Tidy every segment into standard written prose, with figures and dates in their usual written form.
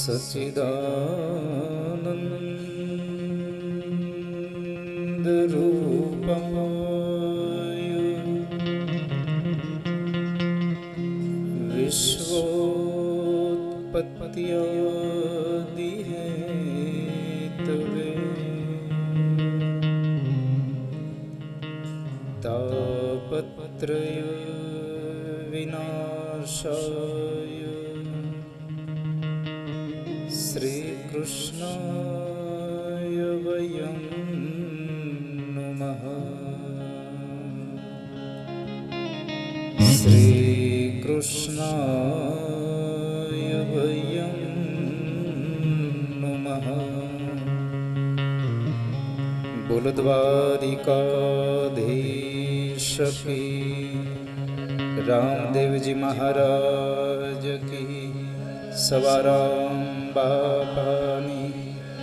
सच्चिदानंद रूपाय विश्वोत्पत्त्यादि Hathaway तापत्रय विनाशाय श्रीकृष्णाय वयं नमः। श्रीकृष्णाय वयं नमः। बोल द्वारिकाधीश की रामदेव जी महाराज की, सवाराम बापानी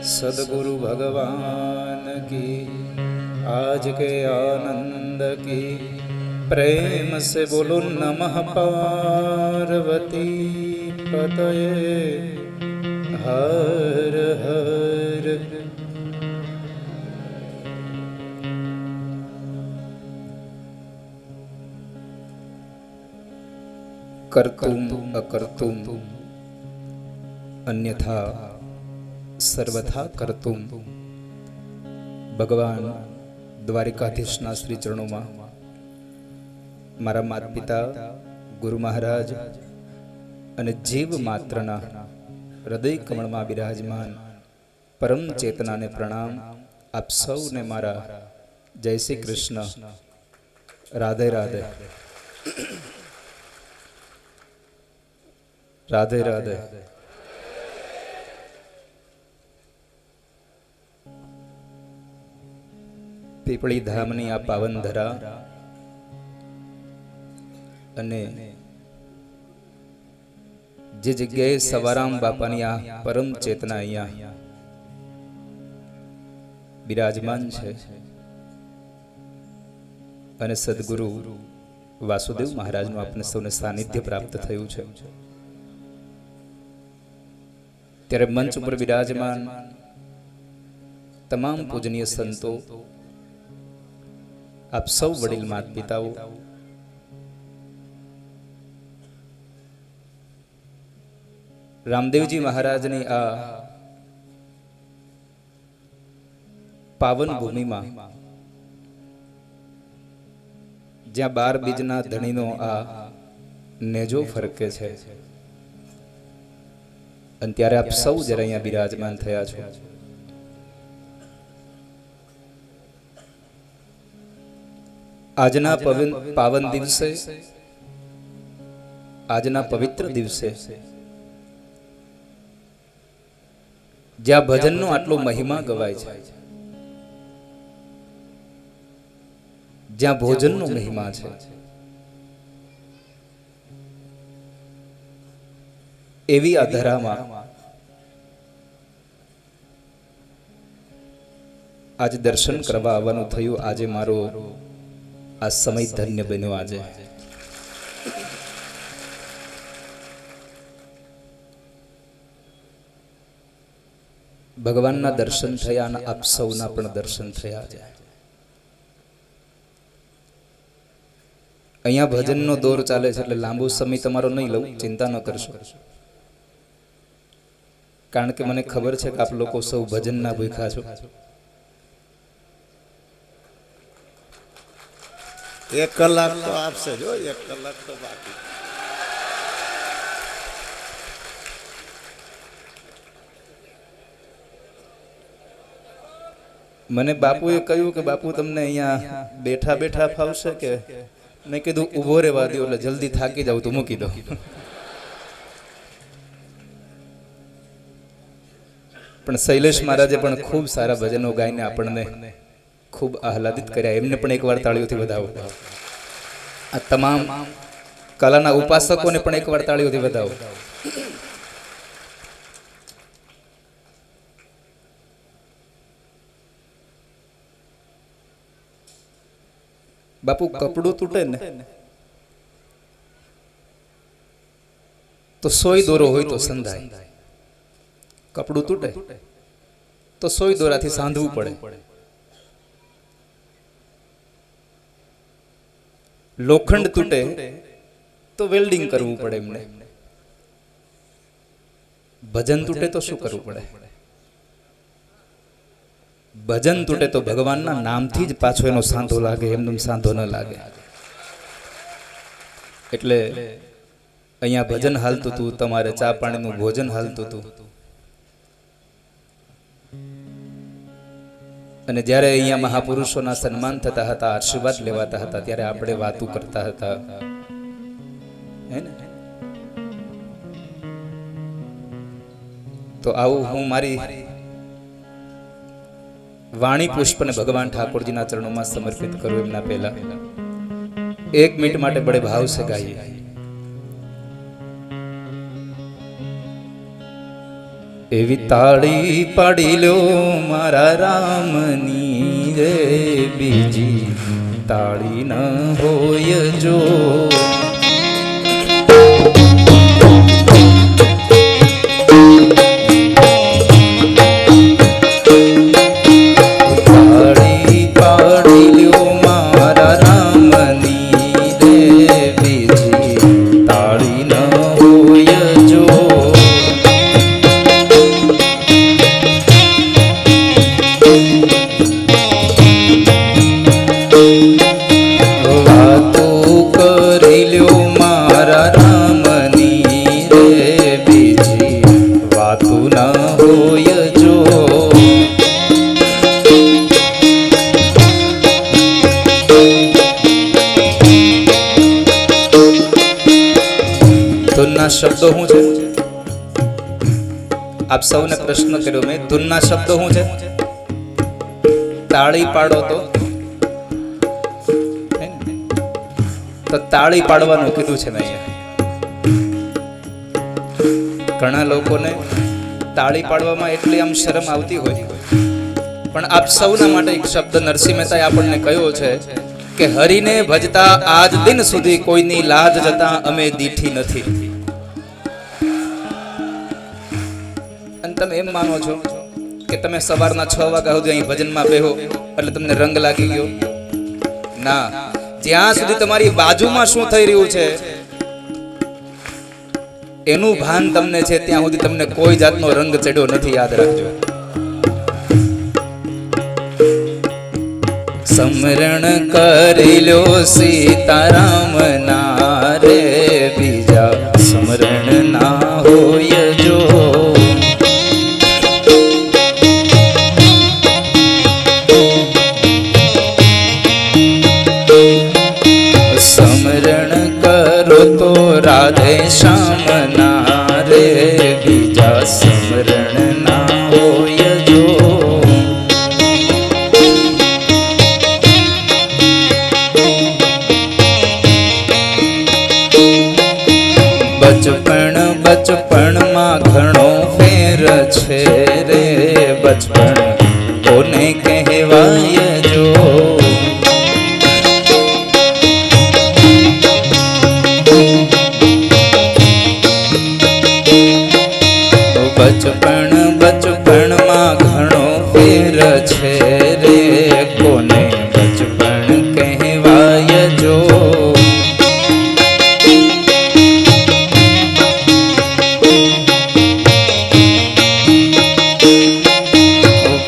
सदगुरु भगवान की, आज के आनंद की। प्रेम से बोलो नमः पार्वती पतये हर हर। कर्तुम अकर्तुम अन्यथा सर्वथा कर्तुम। भगवान द्वारिकाधीशना श्री चरणों में मारा माता पिता गुरु महाराज अने जीव मात्रना हृदय कमल में विराजमान परम चेतना ने प्रणाम। आप सौ ने मारा जय श्री कृष्ण, राधे राधे राधे राधे। पीपળી ધામની આ પાવન ધરા અને જે જગ્યાએ સવારામ બાપાની આ પરમ ચેતના અહીંયા બિરાજમાન છે અને સદગુરુ વાસુદેવ મહારાજનું આપણે સૌને સાનિધ્ય પ્રાપ્ત થયું છે, ત્યારે મંચ ઉપર વિરાજમાન તમામ પૂજનીય સંતો, આપ સૌ વડીલ માતા પિતાઓ, રામદેવજી મહારાજની આ પાવન ભૂમિમાં જ્યાં 12 બીજના ધણીનો આ નેજો ફરકે છે અને ત્યારે આપ સૌ જરા અહીંયા બિરાજમાન થયા છો। આજના પાવન દિવસે, આજના પવિત્ર દિવસે જ્યાં ભજનનો આટલો મહિમા ગવાય છે, જ્યાં ભોજનનો મહિમા છે, એવી આ ધરામાં આજે દર્શન કરવા આવવાનું થયું। આજે મારો આ સમય ધન્ય બન્યો। આજે ભગવાનના દર્શન થયા અને આપ સૌના પણ દર્શન થયા છે। અહીંયા ભજનનો દોર ચાલે છે એટલે લાંબો સમય તમારો નહીં લઉં, ચિંતા ન કરશો, કારણ કે મને ખબર છે કે આપ લોકો સૌ ભજનના ભૂખ્યા છો। 1 કલાક તો આપશે જો, 1 કલાક તો બાકી। મને બાપુએ કહ્યું કે બાપુ તમને અહીંયા બેઠા બેઠા ફાવશે કે? મેં કીધું ઊભો રહેવા દો, એટલે જલ્દી થાકી જાવ તો મૂકી દો। પણ શૈલેષ મહારાજે પણ ખૂબ સારા ભજનો ગાઈને આપણને ખૂબ આહલાદિત કર્યા। એમને પણ એકવાર તાળીઓથી વધાવો। આ તમામ કલાના ઉપાસકોને પણ એકવાર તાળીઓથી વધાવો। બાપુ કપડું તૂટે ને તો સોય દોરો હોય તો સંધાય, કપડું તૂટે તો સોય દોરાથી સાંધવું પડે, લોખંડ તૂટે તો વેલ્ડિંગ કરવું પડે એમને, ભજન તૂટે તો શું કરવું પડે? ભજન તૂટે તો ભગવાનના નામથી જ પાછો એનો સાંધો લાગે, એમનો સાંધો ન લાગે. એટલે અહીંયા ભજન હાલતું હતું, તમારે ચા પાણીનું ભોજન હાલતું હતું, અને જ્યારે અહીંયા મહાપુરુષોના સન્માન થતા હતા, આશીર્વાદ લેવાતા હતા, ત્યારે આપણે વાતો કરતા હતા, હે ને? તો આવું હું મારી વાણી પુષ્પને ભગવાન ઠાકોરજીના ચરણોમાં સમર્પિત કરું એમના પહેલા 1 મિનિટ માટે બડે ભાવ સે ગાઈએ. એવી તાળી પાડી લો મારા રામની રે, બીજી તાળી ન હોય જો. શબ્દો શું છે? આપ સૌને પ્રશ્ન કર્યો મેં, ધૂનના શબ્દો શું છે? તાળી પાડો તો તાળી પાડવાનું કીધું છે મેં અહીંયા. ઘણા લોકોને તાળી પાડવામાં એટલી આમ શરમ આવતી હોય, પણ આપ સૌના માટે એક શબ્દ નરસિંહ મહેતાએ આપણને કહ્યો છે કે હરિને ભજતા આજ દિન સુધી કોઈની લાજ જતા અમે દીઠી નથી. અને તમે એમ માનો છો કે તમે સવારના 6 વાગ્યા સુધી અહીં ભજનમાં બેહો એટલે તમને રંગ લાગી ગયો? ના, જ્યાં સુધી તમારી બાજુમાં શું થઈ રહ્યું છે એનું ભાન તમને છે, ત્યાં સુધી તમને કોઈ જાતનો રંગ ચડ્યો નથી, યાદ રાખજો. સમરણ કરી લો સીતારામ ના રે, બીજા સમરણ ના હોય જો. સમરણ કરો તો રાધે શ્યામ ના રે, બીજા સમરણ ના હોય જો. બચપણમાં ઘણો ફેર છે રે, બચપણ કોને કહેવાય જો. બચપણમાં ઘણો ફેર છે રે, કોને બચપણ કહેવાય જો.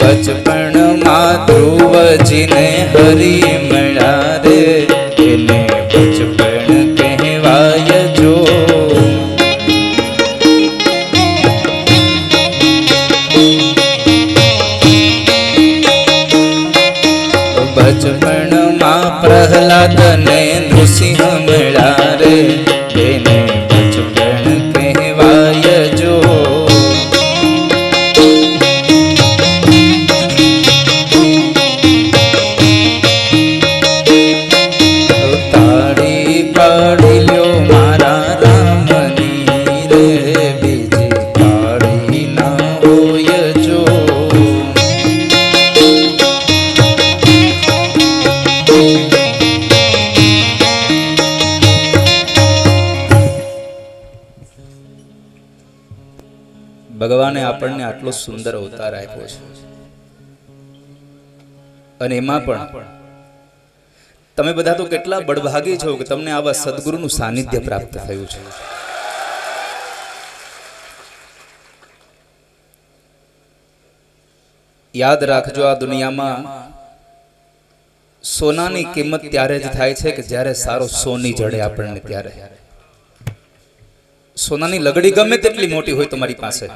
બચપણમાં ધ્રુવજીને હરી મળ્યા રે, એને બચપણ કહેવાય જો. બચપણમાં પ્રહલાદ ને નૃસિંહ મળ્યા રે, એને બચપણ કહેવાય જો. તાળી પાડી લ્યો મારા રામની રે, બીજી તાળી ના હોય જો. ભગવાને આપણને આટલો સુંદર અવતાર આપ્યો છે, અને એમાં પણ તમે બધા તો કેટલા બળભાગી છો કે તમને આવા સદગુરુનું સાનિધ્ય પ્રાપ્ત થયું છે. યાદ રાખજો, આ દુનિયામાં સોનાની કિંમત ત્યારે જ થાય છે કે જ્યારે સારો સોની જડે આપણને. ત્યારે સોનાની લગડી ગમે તેટલી મોટી હોય તમારી પાસે,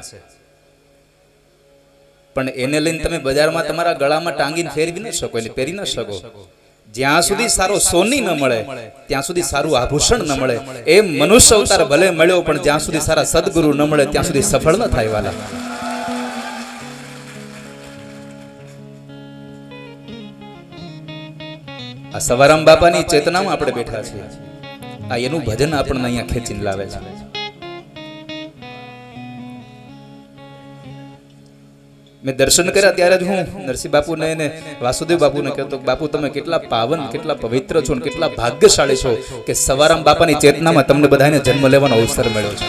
પણ એને લઈને તમે બજારમાં તમારા ગળામાં ટાંગીને ફેરવી ન શકો, એટલે પહેરી ન શકો. જ્યાં સુધી સારો સોની ન મળે ત્યાં સુધી સારું આભૂષણ ન મળે. એમ મનુષ્ય અવતાર ભલે મળ્યો, પણ જ્યાં સુધી સારા સદગુરુ ન મળે ત્યાં સુધી સફળ ન થાય વાલા. આ સવારામ બાપાની ચેતનામાં આપણે બેઠા છીએ. આ એનું ભજન આપણને અહીંયા ખેંચીને લાવે છે. મેં દર્શન કર્યા ત્યારે જ હું નરસિંહ બાપુને અને વાસુદેવ બાપુને કહેતો, બાપુ તમે કેટલા પાવન, કેટલા પવિત્ર છો અને કેટલા ભાગ્યશાળી છો કે સવારામ બાપાની ચેતનામાં તમને બધાને જન્મ લેવાનો અવસર મળ્યો છે.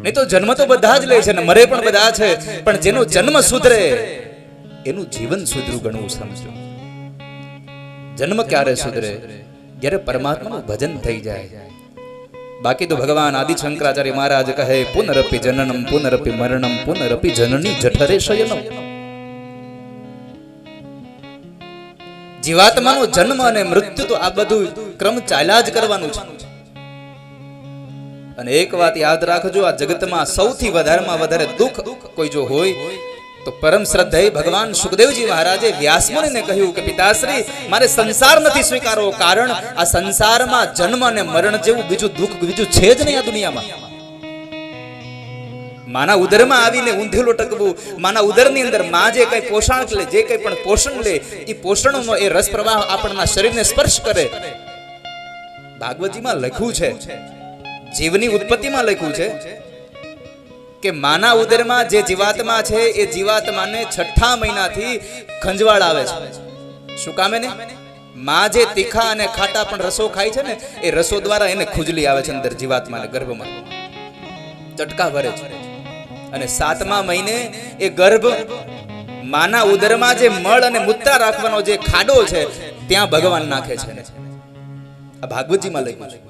નહીં તો જન્મ તો બધા જ લે છે ને મરે પણ બધા છે, પણ જેનો જન્મ સુધરે એનું જીવન સુધરું ગણવું સમજો. જન્મ ક્યારે સુધરે? જ્યારે પરમાત્માનું ભજન થઈ જાય. બાકી તો ભગવાન આદિ શંકરાચાર્ય મહારાજ કહે, પુનરપી જનનમ પુનરપી મરણમ પુનરપી જનની જઠરે શયનમ. જીવાત્માનો જન્મ અને મૃત્યુ તો આ બધું ક્રમ ચાલ્યા જ કરવાનું છે. અને એક વાત યાદ રાખજો, આ જગતમાં સૌથી વધારેમાં વધારે દુઃખ કોઈ જો હોય તો પરમ શ્રદ્ધેય ભગવાન સુખદેવજી મહારાજે વ્યાસમુનિને કહ્યું કે પિતાશ્રી, મારે સંસાર નથી સ્વીકારવો, કારણ આ સંસારમાં જન્મ અને મરણ જેવું બીજું દુઃખ બીજું છે જ નહીં આ દુનિયામાં. માના ઉદરમાં આવીને ઊંધેલું ટકવું, માના ઉદરની અંદર માં જે કઈ પોષણ લે, જે કઈ પણ પોષણ લે, એ પોષણનો એ રસ પ્રવાહ આપણા શરીરને સ્પર્શ કરે. ભાગવતજીમાં લખ્યું છે, જીવની ઉત્પત્તિમાં લખ્યું છે કે માના ઉદરમાં જે જીવાત્મા છે એ જીવાત્માને 6ઠા મહિનાથી ખંજવાળ આવે છે. શું કામે ને? માં જે તીખા અને ખાટા પણ રસો ખાય છે ને, એ રસો દ્વારા એને ખુજલી આવે છે અંદર જીવાત્માને ગર્ભમાં, ચટકા ભરે છે. અને 7મા મહિને એ ગર્ભ માના ઉદરમાં જે મળ અને મૂત્રા રાખવાનો જે ખાડો છે ત્યાં ભગવાન નાખે છે. આ ભાગવતજીમાં લખ્યું છે.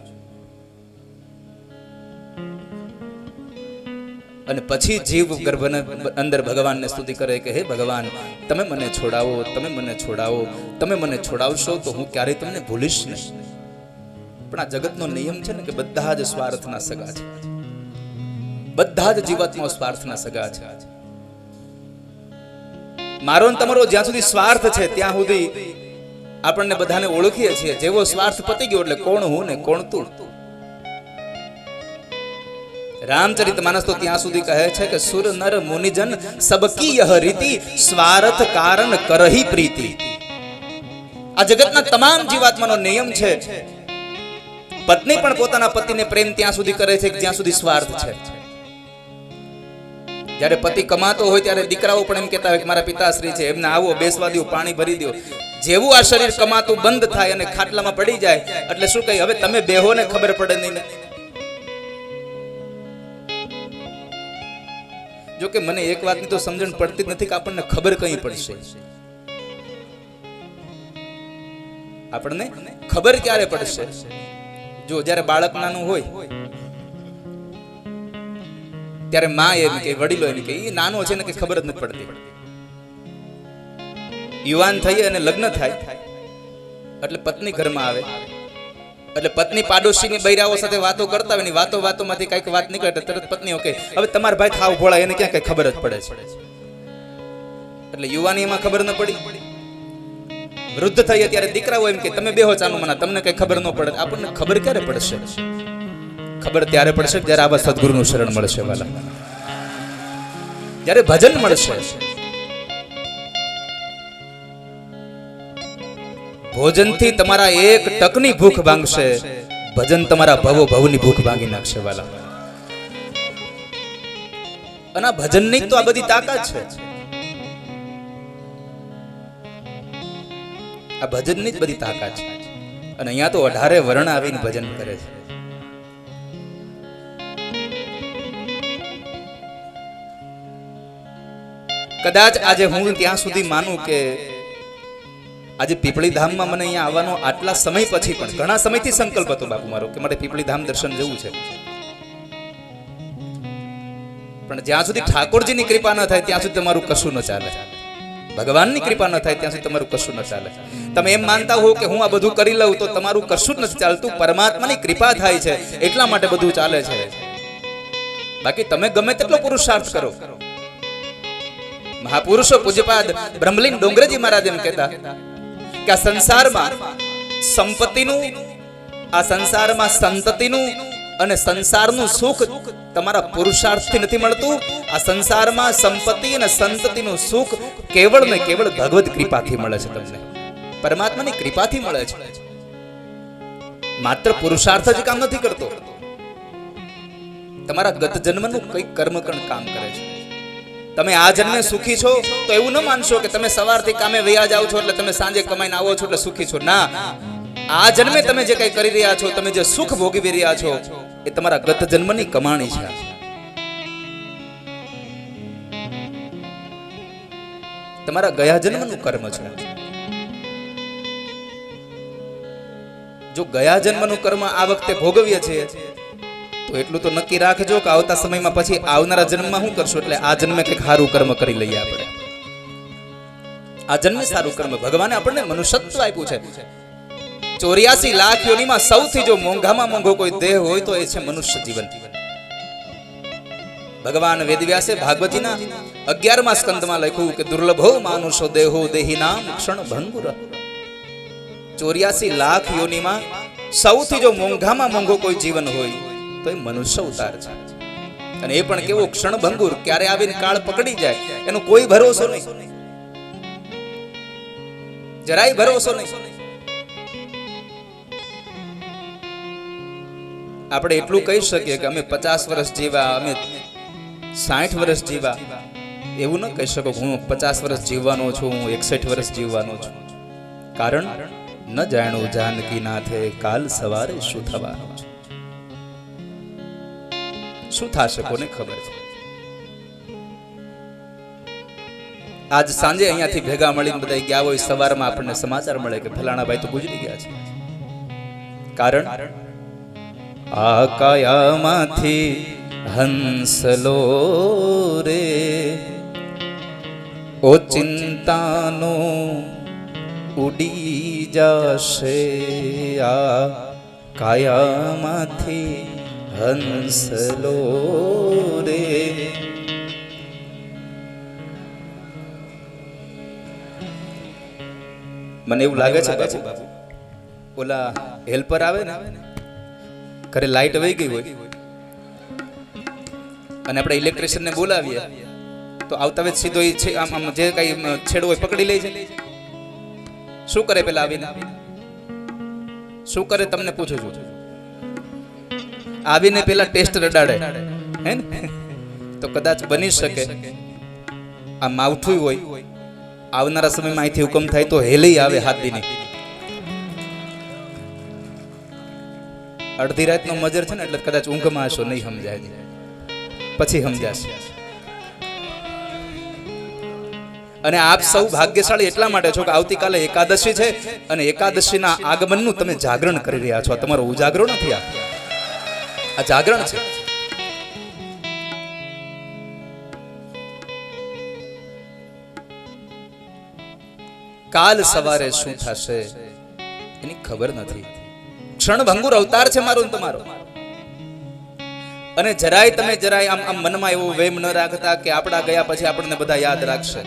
અને પછી જીવ ગર્ભને અંદર ભગવાનને સ્તુતિ કરે કે હે ભગવાન, તમે મને છોડાવો, તમે મને છોડાવો, તમે મને છોડાવશો તો હું ક્યારેય તમને ભૂલીશ નહીં. પણ આ જગતનો નિયમ છે ને કે બધા જ સ્વાર્થના સગા છે, બધા જ જીવાત્માઓ સ્વાર્થના સગા છે. મારો ને તમારો જ્યાં સુધી સ્વાર્થ છે ત્યાં સુધી આપણને બધાને ઓળખીએ છીએ. જેવો સ્વાર્થ પતી ગયો એટલે કોણ હું ને કોણ તું. રામચરિત માનસ તો ત્યાં સુધી કહે છે કે સુર નર મુનિજન સબકી યહ રીતિ, સ્વાર્થ કારણ કરહી પ્રીતિ. આ જગતના તમામ જીવાત્માનો નિયમ છે. પત્ની પણ પોતાના પતિને પ્રેમ ત્યાં સુધી કરે છે જ્યાં સુધી સ્વાર્થ છે. જ્યારે પતિ કમાતો હોય ત્યારે દીકરાઓ પણ એમ કહેતા હોય કે મારા પિતાશ્રી છે, એમને આવો બેસવા દો, પાણી ભરી દો. જેવું આ શરીર કમાતું બંધ થાય અને ખાટલામાં પડી જાય એટલે શું કહે, હવે તમે બેહો ને ખબર પડે નહીં ને. જો કે મને એક વાતની તો સમજણ પડતી જ નથી કે આપણને ખબર કઈ પડશે. આપણને ખબર ક્યારે પડશે? જો જ્યારે બાળક નાનું હોય ત્યારે માં એમ કે, વડીલો એમ કે, એ નાનો છે ને કે ખબર જ નથી પડતી. યુવાન થઈ અને લગ્ન થાય એટલે પત્ની ઘરમાં આવે એટલે પત્ની પાડોશીની બૈરાઓ સાથે વાતો કરતા હોય ને વાતોમાંથી કઈક વાત નીકળે એટલે તરત પત્ની ઓકે, હવે તમારા ભાઈ થાવ ભોળા, એને ક્યાં કઈ ખબર જ પડે છે. એટલે યુવાની એમાં ખબર ન પડી. વૃદ્ધ થઈ ત્યારે દીકરાઓ એમ કે તમે બેહો ચાલુ મના, તમને કઈ ખબર ન પડે. આપણને ખબર ક્યારે પડશે? ખબર ત્યારે પડશે જ્યારે આવા સદગુરુનું શરણ મળશે વાલા, જ્યારે ભજન મળશે. ભોજનથી તમારા એક ટકની ભૂખ ભાંગશે, ભજન તમારા ભવો ભવની ભૂખ ભાંગી નાખશે વાલા. અને આ ભજનની તો આ બધી તાકાત છે. આ ભજનની જ બધી તાકાત છે. અને અહીંયા તો 18 વર્ણ આવીને ભજન કરે છે. કદાચ આજે હું ત્યાં સુધી માનું કે આજે પીપળી ધામમાં મને અહીંયા આવવાનો આટલા સમય પછી પણ ઘણા સમયથી સંકલ્પ હતો બાપુ મારો કે મારે પીપળી ધામ દર્શન જવું છે, પણ જ્યાં સુધી ઠાકોરજીની કૃપા ન થાય ત્યાં સુધી તમારું કશું ન ચાલે, ભગવાનની કૃપા ન થાય ત્યાં સુધી તમારું કશું ન ચાલે. તમે એમ માનતા હો કે હું આ બધું કરી લઉં તો તમારું કશું જ નથી ચાલતું, પરમાત્માની કૃપા થાય છે એટલા માટે બધું ચાલે છે. બાકી તમે ગમે તેટલો પુરુષાર્થ કરો. મહાપુરુષો પૂજ્યપાદ બ્રહ્મલીન ડોંગરેજી મહારાજ એમ કહેતા કે આ સંસારમાં સંપત્તિનું, આ સંસારમાં સંતતિનું અને સંસારનું સુખ તમારા પુરુષાર્થથી નથી મળતું. આ સંસારમાં સંપત્તિ અને સંતતિનું સુખ કેવળ ને કેવળ ભગવદ કૃપાથી મળે છે, તમને પરમાત્માની કૃપાથી મળે છે. માત્ર પુરુષાર્થ જ કામ નથી કરતો, તમારા ગત જન્મનું કઈ કર્મકણ કામ કરે છે. તમે આ જન્મે સુખી છો તો એવું ન માનશો કે તમે સવારથી કામે વયા જાઓ છો એટલે તમે સાંજે કમાઈને આવો છો એટલે સુખી છો. ના, આ જન્મે તમે જે કઈ કરી રહ્યા છો, તમે જે સુખ ભોગવી રહ્યા છો એ તમારા ગત જન્મની કમાણી છે. તમારા ગયા જન્મનું કર્મ છે. જો ગયા જન્મનું કર્મ આ વખતે ભોગવીએ છીએ તો એટલું તો નક્કી રાખજો કે આવતા સમયમાં પછી આવનારા જન્મમાં શું કરશું, એટલે આ જન્મે કંઈક સારું કર્મ કરી લઈએ આપણે. આ જન્મે સારું કર્મ, ભગવાને આપણને મનુષ્યત્વ આપ્યું છે. 84 લાખ યોનીમાં સૌથી જો મોંઘામાં મોંઘો કોઈ દેહ હોય તો એ છે મનુષ્ય જીવન. ભગવાન વેદવ્યાસે ભાગવતીના 11મા સ્કંદમાં લખ્યું કે દુર્લભો માનુષો દેહો દેહિનામ ક્ષણ ભંગુર. 84 લાખ યોનીમાં સૌથી જો મોંઘામાં મોંઘો કોઈ જીવન હોય તો એ મનુષ્ય અવતાર છે. અને એ પણ કેવો ક્ષણ ભંગુર, ક્યારે આવીને કાળ પકડી જાય એનો કોઈ ભરોસો નહીં, જરાય ભરોસો નહીં. આપણે એટલું કહી શકીએ કે અમે 50 વર્ષ જીવા, અમે 60 વર્ષ જીવા, એવું ન કહી શકો હું 50 વર્ષ જીવવાનો છું, હું 61 વર્ષ જીવવાનો છું. કારણ ન જાણું જાનકી નાથે કાલ સવારે શું થવાનું છે, શું થશે કોને ખબર છે. આજ સાંજે અહીંયાથી ભેગા મળીને બધા ગયા હોય, સવારમાં આપણને સમાચાર મળે કે ફલાણા ભાઈ તો ગુજરી ગયા છે. કારણ આ કાયામાંથી હંસલો રે ઓ ચિંતાનો ઉડી જશે, આ કાયામાંથી હંસલો રે. મને એવું લાગે છે બાપુ, ઓલા હેલ્પર આવે ને, ઘરે લાઈટ વહી ગઈ હોય અને આપણે ઇલેક્ટ્રિશિયન ને બોલાવીએ તો આવતા વેત સીધો આમ જે કઈ છેડો હોય પકડી લે છે. શું કરે પેલા આવીને, શું કરે તમને પૂછું છું. આવીને પેલા ટેસ્ટ રડાડે હે ને. તો કદાચ બની શકે આ માવઠું હોય, આવનારા સમયમાં અહીંથી હુકમ થાય તો હેલી આવે હાથ દીની. અડધી રાતનો મજર છે ને એટલે કદાચ ઊંઘમાં હશો, નહીં સમજાય, પછી સમજાશે. અને આપ સૌ ભાગ્યશાળી એટલા માટે છો કે આવતીકાલે એકાદશી છે અને એકાદશીના આગમનનું તમે જાગરણ કરી રહ્યા છો. તમારો ઉજાગરો નથી, આ જાગરણ છે. કાલ સવારે શું થશે એની ખબર નથી. ક્ષણભંગુર અવતાર છે મારો તમારો. અને જરાય આમ મનમાં એવો વેમ ન રાખતા કે આપણા ગયા પછી આપણને બધા યાદ રાખશે.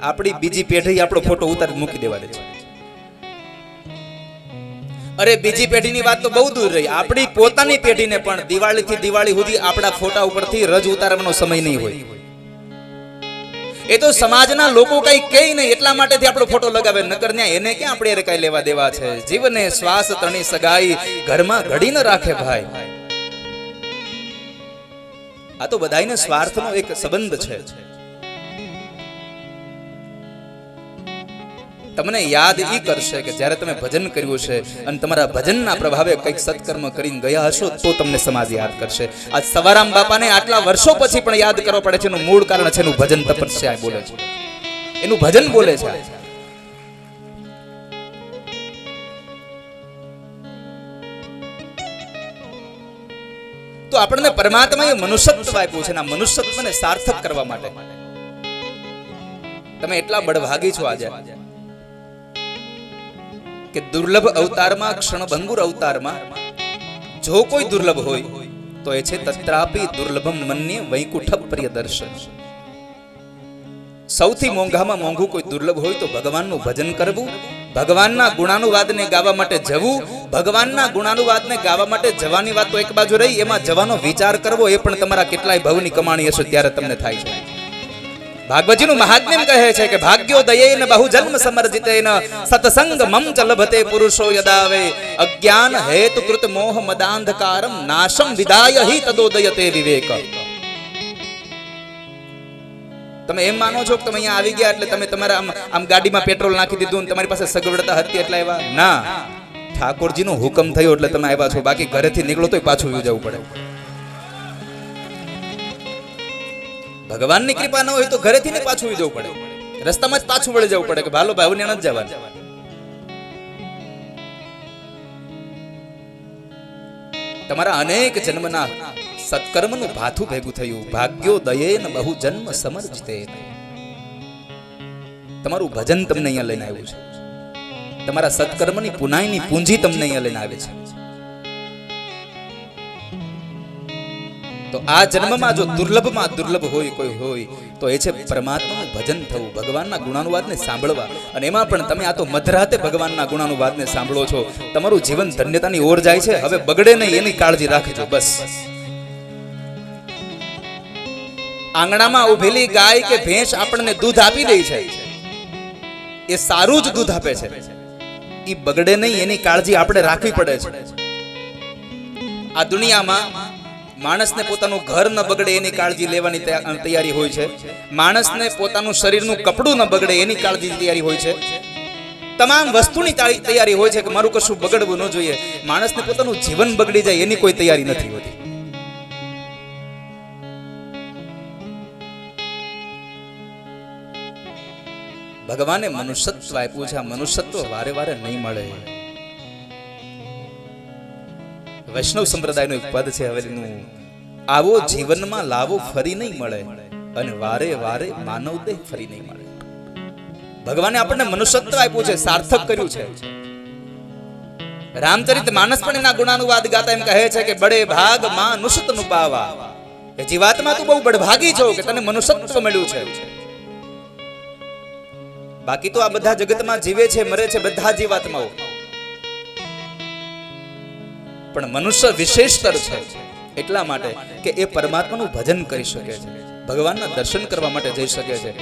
આપણી બીજી પેઢી આપણો ફોટો ઉતારી મૂકી દેવા દે છે. અરે બીજી પેઢીની વાત તો બહુ દૂર રહી, આપણી પોતાની પેઢીને પણ દિવાળીથી દિવાળી સુધી આપણા ફોટા ઉપરથી રજ ઉતારવાનો સમય નહીં હોય. એ તો સમાજના લોકો કઈ કહે નહીં એટલા માટેથી આપણો ફોટો લગાવે, નકર ન્યા એને ક્યાં આપણે કઈ લેવા દેવા છે. જીવને શ્વાસ તણી સગાઈ ઘરમાં ઘડી ન રાખે ભાઈ. આ તો બધાયને સ્વાર્થનો એક સંબંધ છે. તમને યાદ ઈ કરશે કે જ્યારે તમે ભજન કર્યું છે અને તમારા ભજનના પ્રભાવે કંઈક સત્કર્મ કરીને ગયા હશો તો તમને સમાજ યાદ કરશે. આજ સવારામ બાપાને આટલા વર્ષો પછી પણ યાદ કરવો પડે છે. એનું મૂળ કારણ છે એનું ભજન તપસ્યા બોલે છે, એનું ભજન બોલે છે. તો આપણને પરમાત્માએ મનુષ્યત્વ આપ્યું છે. મનુષ્યત્વને સાર્થક કરવા માટે તમે એટલા બળભાગી છો આજે કે દુર્લભ અવતારમાં, ક્ષણભંગુર અવતારમાં જો કોઈ દુર્લભ હોય તો એ છે તત્રાપી દુર્લભમ મન્ય વૈકુંઠ પ્રિય દર્શન. સૌથી મોંઘામાં મોંઘું કોઈ દુર્લભ હોય તો ભગવાનનું ભજન કરવું, ભગવાનના ગુણાનુવાદને ગાવા માટે જવું. ભગવાનના ગુણાનુવાદને ગાવા માટે જવાની વાત તો એક બાજુ રહી, એમાં જવાનો વિચાર કરવો એ પણ તમારા કેટલાય ભવની કમાણી હશે ત્યારે તમને થાય છે. ભાગવતજીનું મહાત્મ્ય કહે છે કે ભાગ્યોદયેન બહુજન્મ સમર્જિતેન સત્સંગ મમ ચ લભતે પુરુષો યદાવે અજ્ઞાન હેતુકૃત મોહ મદાંધકારમ નાશમ વિદાય હિ તદોદયતે વિવેક. તમે એમ માનો છો કે તમે અહીંયા આવી ગયા એટલે તમે તમારા આમ ગાડીમાં પેટ્રોલ નાખી દીધું ને તમારી પાસે સગવડતા હતી એટલે આવ્યા? ના, ઠાકોરજીનો હુકમ થયો એટલે તમે આવ્યા છો. બાકી ઘરેથી નીકળો તો પાછું જવું પડે. ભગવાનની કૃપા ન હોય તો ઘરેથી ને પાછું જવું પડે, રસ્તામાં જ પાછું વળી જવું પડે કે ભાલો ભાવને ન જવાનું. તમારા અનેક જન્મના સત્કર્મનું ભાથું ભેગું થયું. ભાગ્યોદયેન બહુ જન્મ સમર્જિતે. તમારું ભજન તમને અહીંયા લઈને આવ્યું છે. તમારા સત્કર્મની પુનાઈની પૂંજી તમને અહીંયા લઈને આવે છે. તો આ જન્મમાં જો દુર્લભમાં દુર્લભ હોય કોઈ હોય તો એ છે પરમાત્માનું ભજન થવું, ભગવાનના ગુણાનુવાદને સાંભળવા. અને એમાં પણ તમે આ તો મધરાતે ભગવાનના ગુણાનુવાદને સાંભળો છો. તમારું જીવન ધન્યતાની ઓર જાય છે. હવે બગડે નહીં એની કાળજી રાખજો બસ. આંગણામાં ઉભેલી ગાય કે ભેંસ આપણને દૂધ આપી દે છે, એ સારું જ દૂધ આપે છે. એ બગડે નહીં એની કાળજી આપણે રાખવી પડે છે. આ દુનિયામાં માણસને પોતાનું ઘર ન બગડે એની કાળજી લેવાની તૈયારી હોય છે. માણસને પોતાનું શરીરનું કપડું ન બગડે એની કાળજી તૈયારી હોય છે. તમામ વસ્તુની તૈયારી હોય છે કે મારું કશું બગડવું ન જોઈએ. માણસને પોતાનું જીવન બગડી જાય એની કોઈ તૈયારી નથી હોતી. ભગવાને મનુષ્યત્વ આપ્યું છે. આ મનુષ્યત્વ વારે વારે નહીં મળે. વૈષ્ણવ સંપ્રદાયનું એક પદ છે હવેલીનું, આવો જીવનમાં લાવો ફરી નહીં મળે અને વારે વારે માનવ દેહ ફરી નહીં મળે. ભગવાને આપણને મનુષ્યત્વ આપ્યું છે, સાર્થક કર્યું છે. રામચરિત માનસ પણ એના ગુણાનુવાદ ગાતા એમ કહે છે કે બડે ભાગ માં નુસત નું પાવા. એ જીવાત્મા તું બહુ બડભાગી છો કે તને મનુષ્યત્વ મળ્યું છે. બાકી તો આ બધા જગતમાં જીવે છે, મરે છે બધા જીવાત્માઓ, પણ મનુષ્ય વિશેષતર છે એટલા માટે કે એ પરમાત્માનું ભજન કરી શકે છે, ભગવાનના દર્શન કરવા માટે જઈ શકે છે.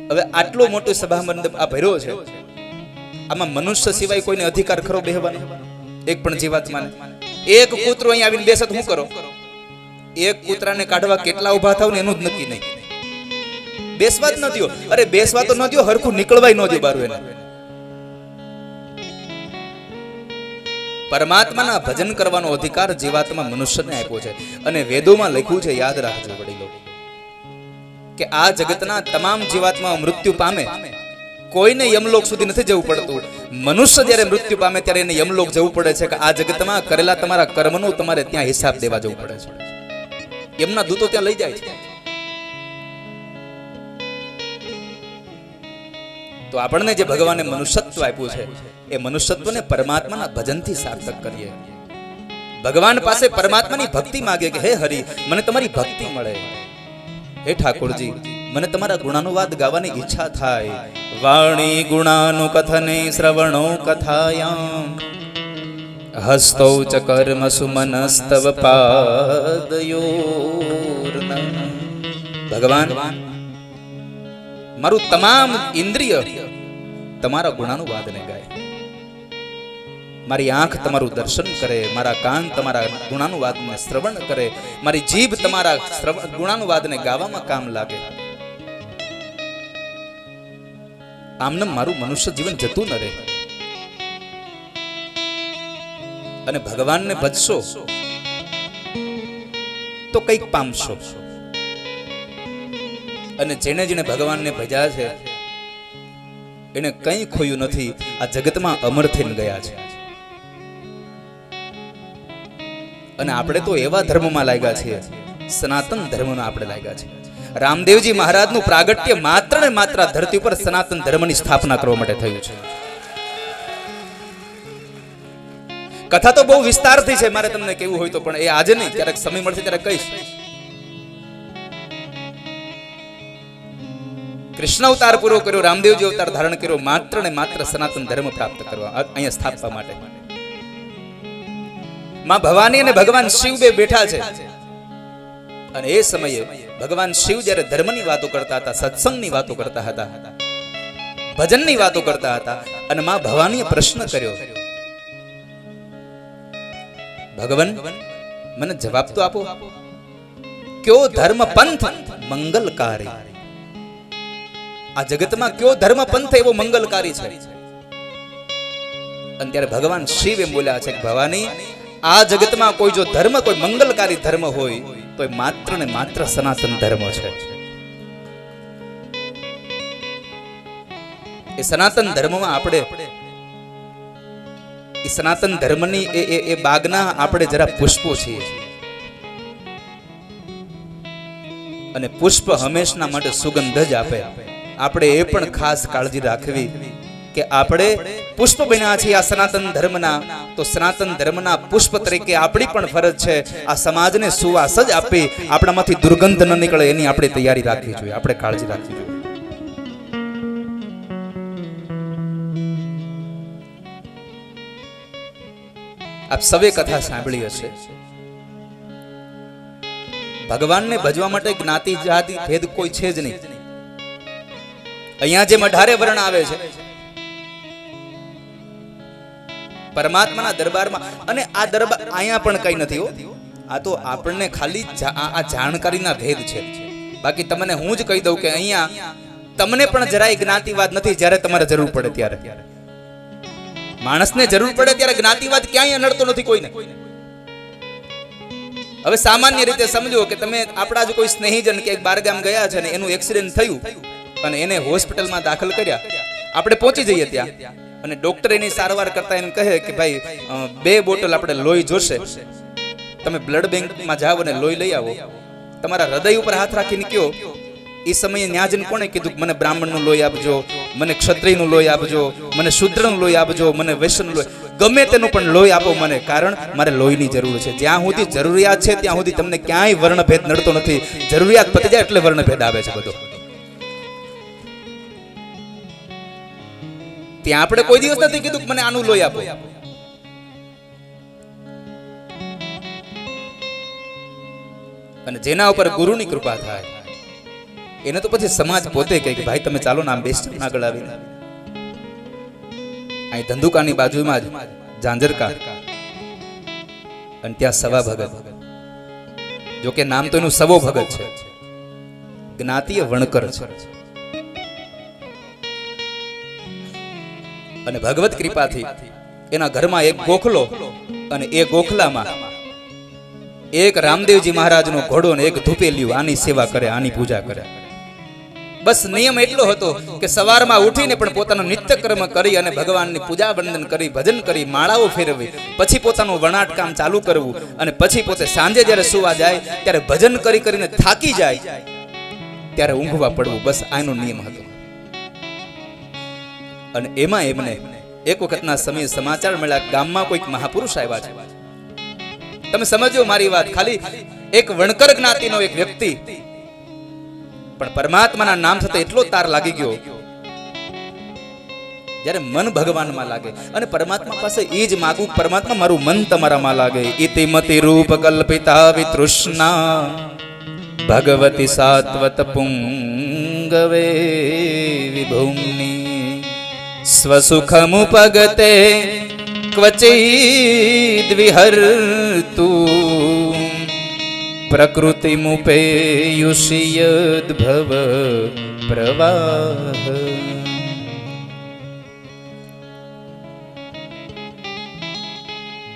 હવે આટલો મોટો સભા મંડપ આ ભર્યો છે, આમાં મનુષ્ય સિવાય કોઈને અધિકાર ખરો બેહવાનો? એક પણ જીવાત્માને? એક કૂતરો અહીં આવીને બેસત શું કરો? એક કૂતરાને કાઢવા કેટલા ઉભા થાવ ને એનું જ નક્કી નહીં. બેસવા જ ન દો. અરે બેસવા તો ન દો, હરખું નીકળવાય ન દો બારું એને. પરમાત્માના ભજન કરવાનો અધિકાર જીવાત્મા મનુષ્યને આપ્યો છે. અને વેદોમાં લખ્યું છે, યાદ રાખજો વડીલો, કે આ જગતના તમામ જીવાત્મા મૃત્યુ પામે, કોઈને યમલોક સુધી નથી જવું પડતું. મનુષ્ય જ્યારે મૃત્યુ પામે ત્યારે એને યમલોક જવું પડે છે કે આ જગતમાં કરેલા તમારા કર્મનો તમારે ત્યાં હિસાબ દેવા જવું પડે છે. એમના દૂતો ત્યાં લઈ જાય છે. તો આપણને જે ભગવાને મનુષ્યત્વ આપ્યું છે એ મનુષ્યત્વને પરમાત્માના ભજનથી સાર્થક કરીએ. ભગવાન પાસે પરમાત્માની ભક્તિ માંગે કે હે હરિ, મને તમારી ભક્તિ મળે. હે ઠાકોરજી, મને તમારા ગુણાનુવાદ ગાવાની ઈચ્છા થાય. વાણી ગુણાનુ કથને શ્રવણો કથાયામ હસ્તૌ ચ કર્મ સુમનસ્તવ પાદયોર્ન. ભગવાન, મારું તમામ ઇન્દ્રિય તમારા ગુણાનુવાદને ગાય. મારી આંખ તમારું દર્શન કરે, મારા કાન તમારા ગુણાનુવાદને શ્રવણ કરે, મારી જીભ તમારા ગુણાનુવાદને ગાવામાં કામ લાગે. આમને મારું મનુષ્ય જીવન જતું ન રહે. અને ભગવાનને ભજશો તો કંઈક પામશો. અને જેને જેને ભગવાનને ભજ્યા છે એને કંઈ ખોયું નથી. આ જગતમાં અમર થઈને ગયા છે. અને આપણે તો એવા ધર્મમાં લાગ્યા છીએ, સનાતન ધર્મમાં આપણે લાગ્યા છીએ. રામદેવજી મહારાજનું પ્રાગટ્ય માત્ર ને માત્ર ધરતી ઉપર સનાતન ધર્મની સ્થાપના કરવા માટે થયું છે. કથા તો બહુ વિસ્તારથી છે, મારે તમને કેવું હોય તો, પણ એ આજે નહીં, ક્યારેક સમય મળશે ત્યારે કહીશ. કૃષ્ણ અવતાર પૂરો કર્યો, રામદેવજી અવતાર ધારણ કર્યો માત્ર ને માત્ર સનાતન ધર્મ પ્રાપ્ત કરવા, અહીંયા સ્થાપવા માટે. માં ભવાની અને ભગવાન શિવ બે બેઠા છે. અને એ સમયે ભગવાન શિવ જ્યારે ધર્મની વાતો કરતા હતા, સત્સંગની વાતો કરતા હતા, ભજનની વાતો કરતા હતા, અને માં ભવાનીએ પ્રશ્ન કર્યો, ભગવાન મને જવાબ તો આપો, કયો ધર્મ પંથ મંગલકારી? આ જગતમાં કયો ધર્મ પંથ એવો મંગલકારી છે? અને ત્યારે ભગવાન શિવ એમ બોલ્યા છે કે ભવાની, આ જગતમાં કોઈ જો ધર્મ, કોઈ મંગલકારી ધર્મ હોય તો એ માત્ર ને માત્ર સનાતન ધર્મ છે. એ સનાતન ધર્મમાં આપણે, એ સનાતન ધર્મની એ બાગના આપણે જરા પુષ્પો છીએ. અને પુષ્પ હંમેશના માટે સુગંધ જ આપે. આપણે એ પણ ખાસ કાળજી રાખવી કે આપણે પુષ્પ બન્યા છીએ આ સનાતન ધર્મના, તો સનાતન ધર્મના પુષ્પ તરીકે આપણી પણ ફરજ છે આ સમાજને સુવાસ જ આપી, આપણામાંથી દુર્ગંધ ન નીકળે એની આપણે તૈયારી રાખવી જોઈએ, આપણે કાળજી રાખવી જોઈએ. આપ સવે કથા સાંભળી હશે. ભગવાનને ભજવા માટે જ્ઞાતિ જાતિ ભેદ કોઈ છે જ નહીં. અહીંયા જે 18 વર્ણ આવે છે પરમાત્માના દરબારમાં, અને આ દરબાર અહીંયા પણ કઈ નથી હો, આ તો આપણને ખાલી આ જાણકારીના ભેદ છે. બાકી તમને હું જ કહી દઉં કે અહીંયા તમને પણ જરાય જ્ઞાતિવાદ નથી. જ્યારે તમારે જરૂર પડે ત્યારે, માણસને જરૂર પડે ત્યારે જ્ઞાતિવાદ ક્યાંય નડતો નથી કોઈને. હવે સામાન્ય રીતે સમજો કે તમે આપણા જ કોઈ સ્નેહીજન કે બારગામ ગયા છે ને એનું એક્સિડન્ટ થયું અને એને હોસ્પિટલમાં દાખલ કર્યા, આપણે પહોંચી જઈએ ત્યાં અને ડોક્ટર એની સારવાર કરતા એમ કહે કે ભાઈ 2 બોટલ આપણે લોહી જોશે, તમે બ્લડ બેંકમાં જાઓ અને લોહી લઈ આવો. તમારા હૃદય ઉપર હાથ રાખીને કયો, એ સમયે ન્યાજન કોણે કીધું મને બ્રાહ્મણનું લોહી આપજો, મને ક્ષત્રિયનું લોહી આપજો, મને શૂદ્રનું લોહી આપજો, મને વૈશ્યનું લોહી, ગમે તેનું પણ લોહી આપો મને, કારણ મારે લોહીની જરૂર છે. જ્યાં સુધી જરૂરિયાત છે ત્યાં સુધી તમને ક્યાંય વર્ણભેદ નડતો નથી. જરૂરિયાત પતી જાય એટલે વર્ણભેદ આવે છે બધો. ત્યાં આપણે કોઈ દિવસ નથી કીધું કે મને આનું લોહી આપો. અને જેના ઉપર ગુરુની કૃપા થાય એને તો પછી સમાજ પોતે કહે કે ભાઈ તમે ચાલો ને આમ બેસ્ટ આગળ આવીને. અહીં ધંધુકાની બાજુમાં જ ઝાંઝરકા, અને ત્યાં સવા ભગત, જો કે નામ તો એનું સવો ભગત છે, જ્ઞાતિય વણકર છે. અને ભગવત કૃપાથી એના ઘરમાં એક ગોખલો, અને એ ગોખલામાં એક રામદેવજી મહારાજનો ઘોડો ને એક ધૂપેલિયું, આની સેવા કરે, આની પૂજા કરે. બસ નિયમ એટલો હતો કે સવારમાં ઉઠીને પણ પોતાનો નિત્ય કર્મ કરી અને ભગવાનની પૂજા વંદન કરી, ભજન કરી, માળાઓ ફેરવી, પછી પોતાનું વણાટ કામ ચાલુ કરવું, અને પછી પોતે સાંજે જ્યારે સુવા જાય ત્યારે ભજન કરી કરીને થાકી જાય ત્યારે ઊંઘવા પડવું. બસ આનો નિયમ હતો. અને એમાં એમને એક વખતના સમયે સમાચાર મળ્યા, ગામમાં કોઈક મહાપુરુષ આવ્યા છે. તમે સમજો મારી વાત, ખાલી એક વણકર જ્ઞાતિનો એક વ્યક્તિ, પણ પરમાત્માના નામ થતા એટલો તાર લાગી ગયો. જ્યારે મન ભગવાનમાં લાગે અને પરમાત્મા પાસે એ જ માગું, પરમાત્મા મારું મન તમારામાં લાગે. ઇતિમતિ રૂપ કલ્પિતા વિતૃષ્ણા ભગવતી સાત્વત પુંગવે વિભુમ્ની સ્વસુખમુપગતે ક્વચિદ વિહર્તુ પ્રકૃતિમુપેયુષિયદ્ભવ પ્રવાહ.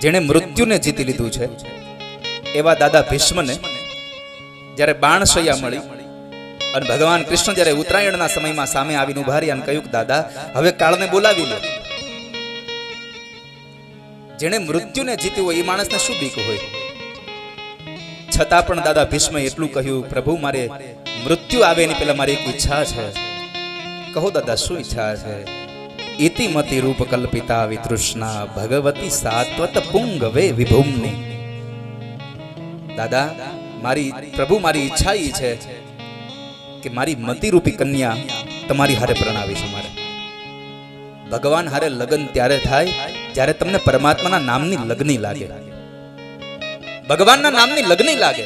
જેણે મૃત્યુને જીતી લીધું છે એવા દાદા ભીષ્મને જ્યારે બાણશૈયા મળી અને ભગવાન કૃષ્ણ જ્યારે ઉત્તરાયણના સમયમાં સામે આવીને ઉભા રહ્યા અને કહ્યું કે દાદા હવે કાળને બોલાવી લો. જેણે મૃત્યુને જીત્યું હોય એ માણસને શું બીક હોય? છતાં પણ દાદા ભીષ્મે એટલું કહ્યું, પ્રભુ મારે મૃત્યુ આવે એની પહેલા મારી એક ઈચ્છા છે. કહો દાદા શું ઈચ્છા છે? ઇતિમતિ રૂપ કલ્પિતા વિતૃષ્ણા ભગવતી સાત્વત પુંગવે વિભુમ્ની. દાદા પ્રભુ મારી ઈચ્છા ઈ છે કે મારી મતિરૂપી કન્યા તમારી હારે પ્રણાવી છે. મારે ભગવાન હારે લગ્ન ત્યારે થાય જ્યારે તમને પરમાત્માના નામની લગ્ની લાગે, ભગવાનના નામની લગ્ની લાગે.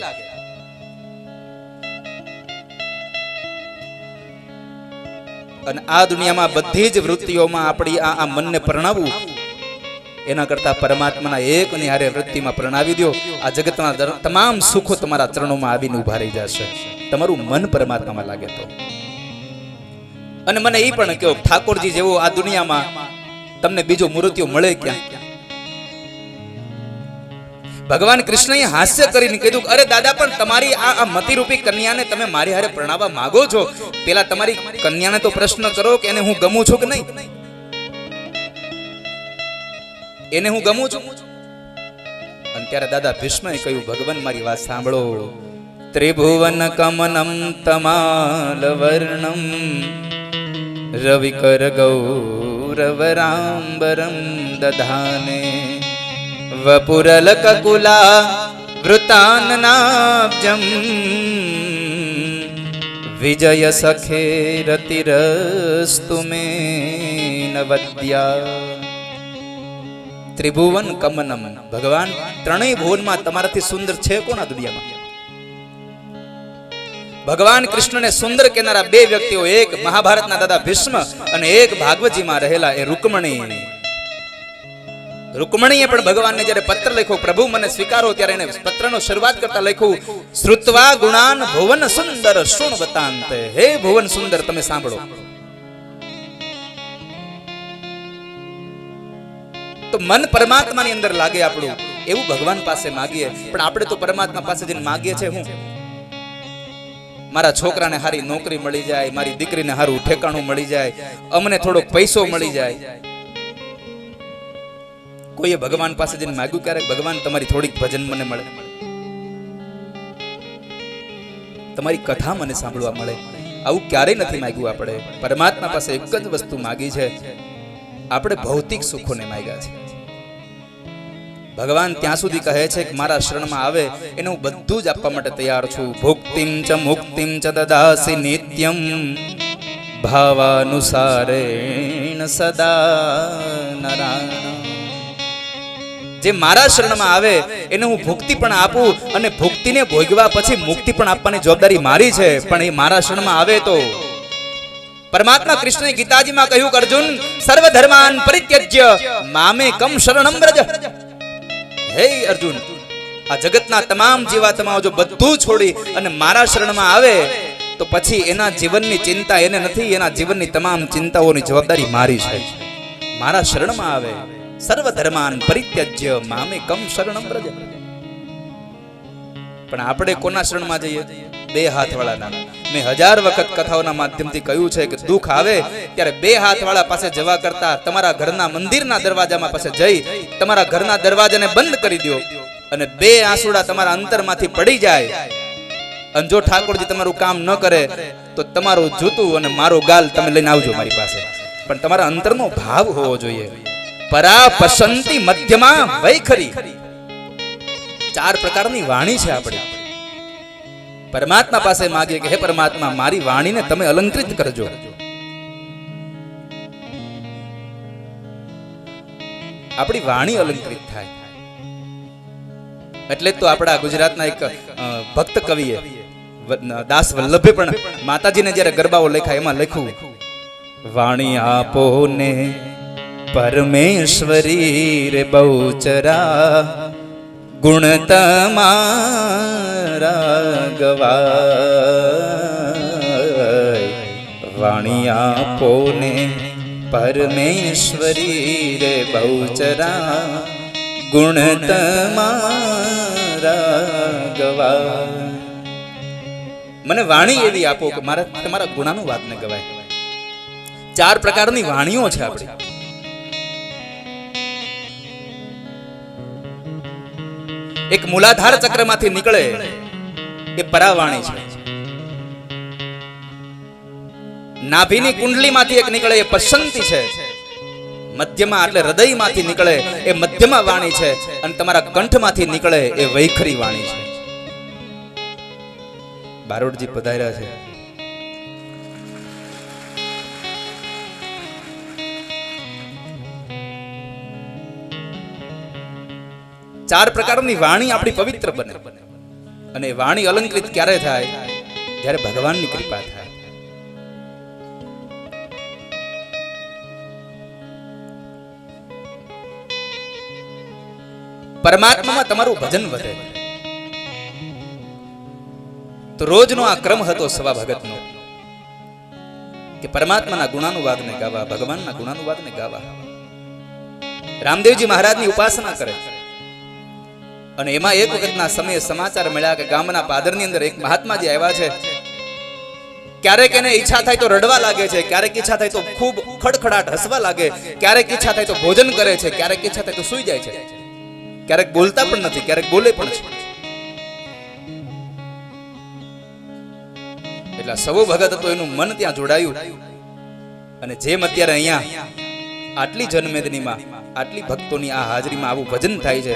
અને આ દુનિયામાં બધી જ વૃત્તિઓમાં આપણી આ મનને પરણાવવું એના કરતા પરમાત્માના એકની હારે વૃત્તિમાં પરણાવી દો. આ જગતના તમામ સુખો તમારા ચરણોમાં આવીને ઉભા રહી જશે, તમારું મન પરમાત્મામાં લાગે તો. અને મને એ પણ કહો, ઠાકોરજી જેવો આ દુનિયામાં તમને બીજો મૂર્તિઓ મળે ક્યાં? ભગવાન કૃષ્ણએ હાસ્ય કરીને કીધું, અરે દાદા પણ તમારી આ મતિરૂપી કન્યાને તમે મારી હારે પરણાવવા માંગો છો, પેલા તમારી કન્યાને તો પ્રશ્ન કરો કે એને હું ગમું છું કે નહીં? એને હું ગમું છું? અને ત્યારે દાદા ભીષ્મએ કહ્યું, ભગવાન મારી વાત સાંભળો. ત્રિભુવન કમનમ તમાલ વર્ણમ રવિકર ગૌરવરાંબરમ દધાને વપુરલકકુલા વૃતાનનાબ્જમ વિજય સખે રતિરસ્તુ મે નવદ્યા. ત્રિભુવન કમનમ, ભગવાન ત્રણેય ભુવનમાં તમારાથી સુંદર છે કોણ આ દુનિયામાં? ભગવાન કૃષ્ણને સુંદર કહેનારા બે વ્યક્તિઓ, એક મહાભારતના દાદા ભીષ્મ અને એક ભાગવતજીમાં રહેલા એ રૂકમણી. રૂકમણીએ પણ ભગવાનને જ્યારે પત્ર લખ્યો, પ્રભુ મને સ્વીકારો, ત્યારે એને પત્રનો શરૂઆત કરતા લખ્યું, શ્રુત્વા ગુણાન ભુવન સુંદર શૃણવતાંતે. હે ભુવન સુંદર, તમે સાંભળો. તો મન પરમાત્માની અંદર લાગે આપણું, એવું ભગવાન પાસે માગીએ. પણ આપણે તો પરમાત્મા પાસે જઈને માગીએ છે હું? મારા છોકરાને હારી નોકરી મળી જાય, મારી દીકરીને હારું ઠેકાણું મળી જાય, અમને થોડોક પૈસો મળી જાય. કોઈએ ભગવાન પાસે જઈને માગ્યું ક્યારેક, ભગવાન તમારી થોડીક ભજન મને મળે, તમારી કથા મને સાંભળવા મળે? આવું ક્યારેય નથી માગ્યું. આપણે પરમાત્મા પાસે એક જ વસ્તુ માગી છે, આપણે ભૌતિક સુખોને માગ્યા છે. ભગવાન ત્યાં સુધી કહે છે કે મારા શરણમાં આવે એને હું બધું જ આપવા માટે તૈયાર છું. ભુક્તિમ ચ મુક્તિમ ચ દદાસી નિત્યમ ભાવાનુસારેણ સદા નરાણા. જે મારા શરણમાં આવે એને હું ભુક્તિ પણ આપું, અને ભુક્તિને ભોગવા પછી મુક્તિ પણ આપવાની જવાબદારી મારી છે. પણ એ મારા શરણમાં આવે તો. પરમાત્મા કૃષ્ણએ ગીતાજીમાં કહ્યું કે અર્જુન, સર્વ ધર્માન પરિત્યજ્ય મામે કમ શરણમ વ્રજ. હે અર્જુન, આ જગતના તમામ જીવાત્માઓ જો બધું છોડી અને મારા શરણમાં આવે તો પછી એના જીવનની ચિંતા એને નથી, એના જીવનની તમામ ચિંતાઓની જવાબદારી મારી છે. મારા શરણમાં આવે, સર્વ ધર્માન પરિત્યજ્ય મામે કમ શરણમ વ્રજ. પણ આપણે કોના શરણમાં જઈએ? બે હાથવાળાના. મેં 1000 વખત કથાઓના માધ્યમથી કહ્યું છે કે દુઃખ આવે ત્યારે બે હાથવાળા પાસે જવા કરતા તમારા ઘરના મંદિરના દરવાજામાં પાસે જઈ તમારા ઘરના દરવાજાને બંધ કરી દો અને બે આંસુડા તમારા અંતરમાંથી પડી જાય. અને જો ઠાકોરજી તમારું કામ ન કરે તો તમારું જૂતું અને મારો ગાલ તમે લઈને આવજો મારી પાસે. પણ તમારા અંતરનો ભાવ હોવો જોઈએ. પરા પસંતી મધ્યમાં વૈખરી. 4 પ્રકારની વાણી છે આપણી. પરમાત્મા પાસે માગીએ કે હે પરમાત્મા, મારી વાણીને તમે અલંકૃત કરજો. આપણી વાણી અલંકૃત થાય. એટલે તો આપણા ગુજરાતના એક ભક્ત કવિએ દાસ વલ્લભે પણ માતાજીને જ્યારે ગરબાઓ લખ્યા એમાં લખ્યું, વાણી આપો ને પરમેશ્વરી રે બહુચરા ગુણ તમારા ગવાય. વાણી આપો ને પરમેશ્વરી રે બહુચરા ગુણ તમારા ગવા. મને વાણી એવી આપો કે મારા તમારા ગુણાનું વાત ને ગવાય. 4 પ્રકારની વાણીઓ છે આપણી. એક મૂલાધાર ચક્રમાંથી નીકળે એ પરાવાણી છે. નાભીની કુંડલીમાંથી એક નીકળે એ પસંતી છે. મધ્યમાં એટલે હૃદયમાંથી નીકળે એ મધ્યમાં વાણી છે. અને તમારા કંઠમાંથી નીકળે એ વૈખરી વાણી છે. બારોટજી પધાર્યા છે. ચાર પ્રકારની વાણી આપણી પવિત્ર બને. અને વાણી અલંકૃત ક્યારે થાય? જ્યારે ભગવાનની કૃપા થાય. પરમાત્મામાં તમારું ભજન વધે. તો રોજનો આ ક્રમ હતો સવા ભગતનો કે પરમાત્માના ગુણાનુવાદને ગાવા, ભગવાનના ગુણાનુવાદને ગાવા. રામદેવજી મહારાજની ઉપાસના કરે અને એમાં એક વખતના સમયે સમાચાર મળ્યા કે ગામના પાદરની અંદર એક મહાત્માજી આવ્યા છે. ક્યારેક એને ઈચ્છા થાય તો રડવા લાગે છે, ક્યારેક ઈચ્છા થાય તો ખૂબ ખડખડાટ હસવા લાગે, ક્યારેક ઈચ્છા થાય તો ભોજન કરે છે, ક્યારેક ઈચ્છા થાય તો સૂઈ જાય છે, ક્યારેક બોલતા પણ નથી, ક્યારેક બોલે પણ છે. એટલે સવો ભગત હતો, એનું મન ત્યાં જોડાયું. અને જેમ અત્યારે અહીંયા આટલી જનમેદનીમાં આટલી ભક્તોની આ હાજરીમાં આવું ભજન થાય છે,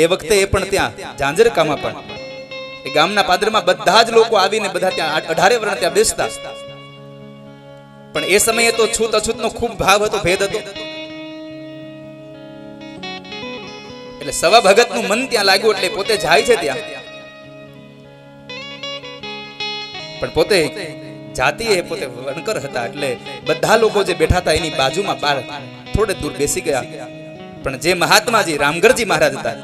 એ વખતે એ પણ ત્યાં ઝાંઝરકામાં પણ એ ગામના પાદરમાં બધા જ લોકો આવીને બધા ત્યાં 18 વર્ષ ત્યાં બેસતા. પણ એ સમયે તો છૂત અછૂતનો ખૂબ ભાવ હતો, ભેદ હતો. એટલે સવા ભગતનું મન ત્યાં લાગ્યું એટલે પોતે જાય છે ત્યાં. પણ પોતે જાતીય પોતે વણકર હતા એટલે બધા લોકો જે બેઠા હતા એની બાજુમાં બહાર થોડે દૂર બેસી ગયા. પણ જે મહાત્માજી રામગરજી મહારાજ હતા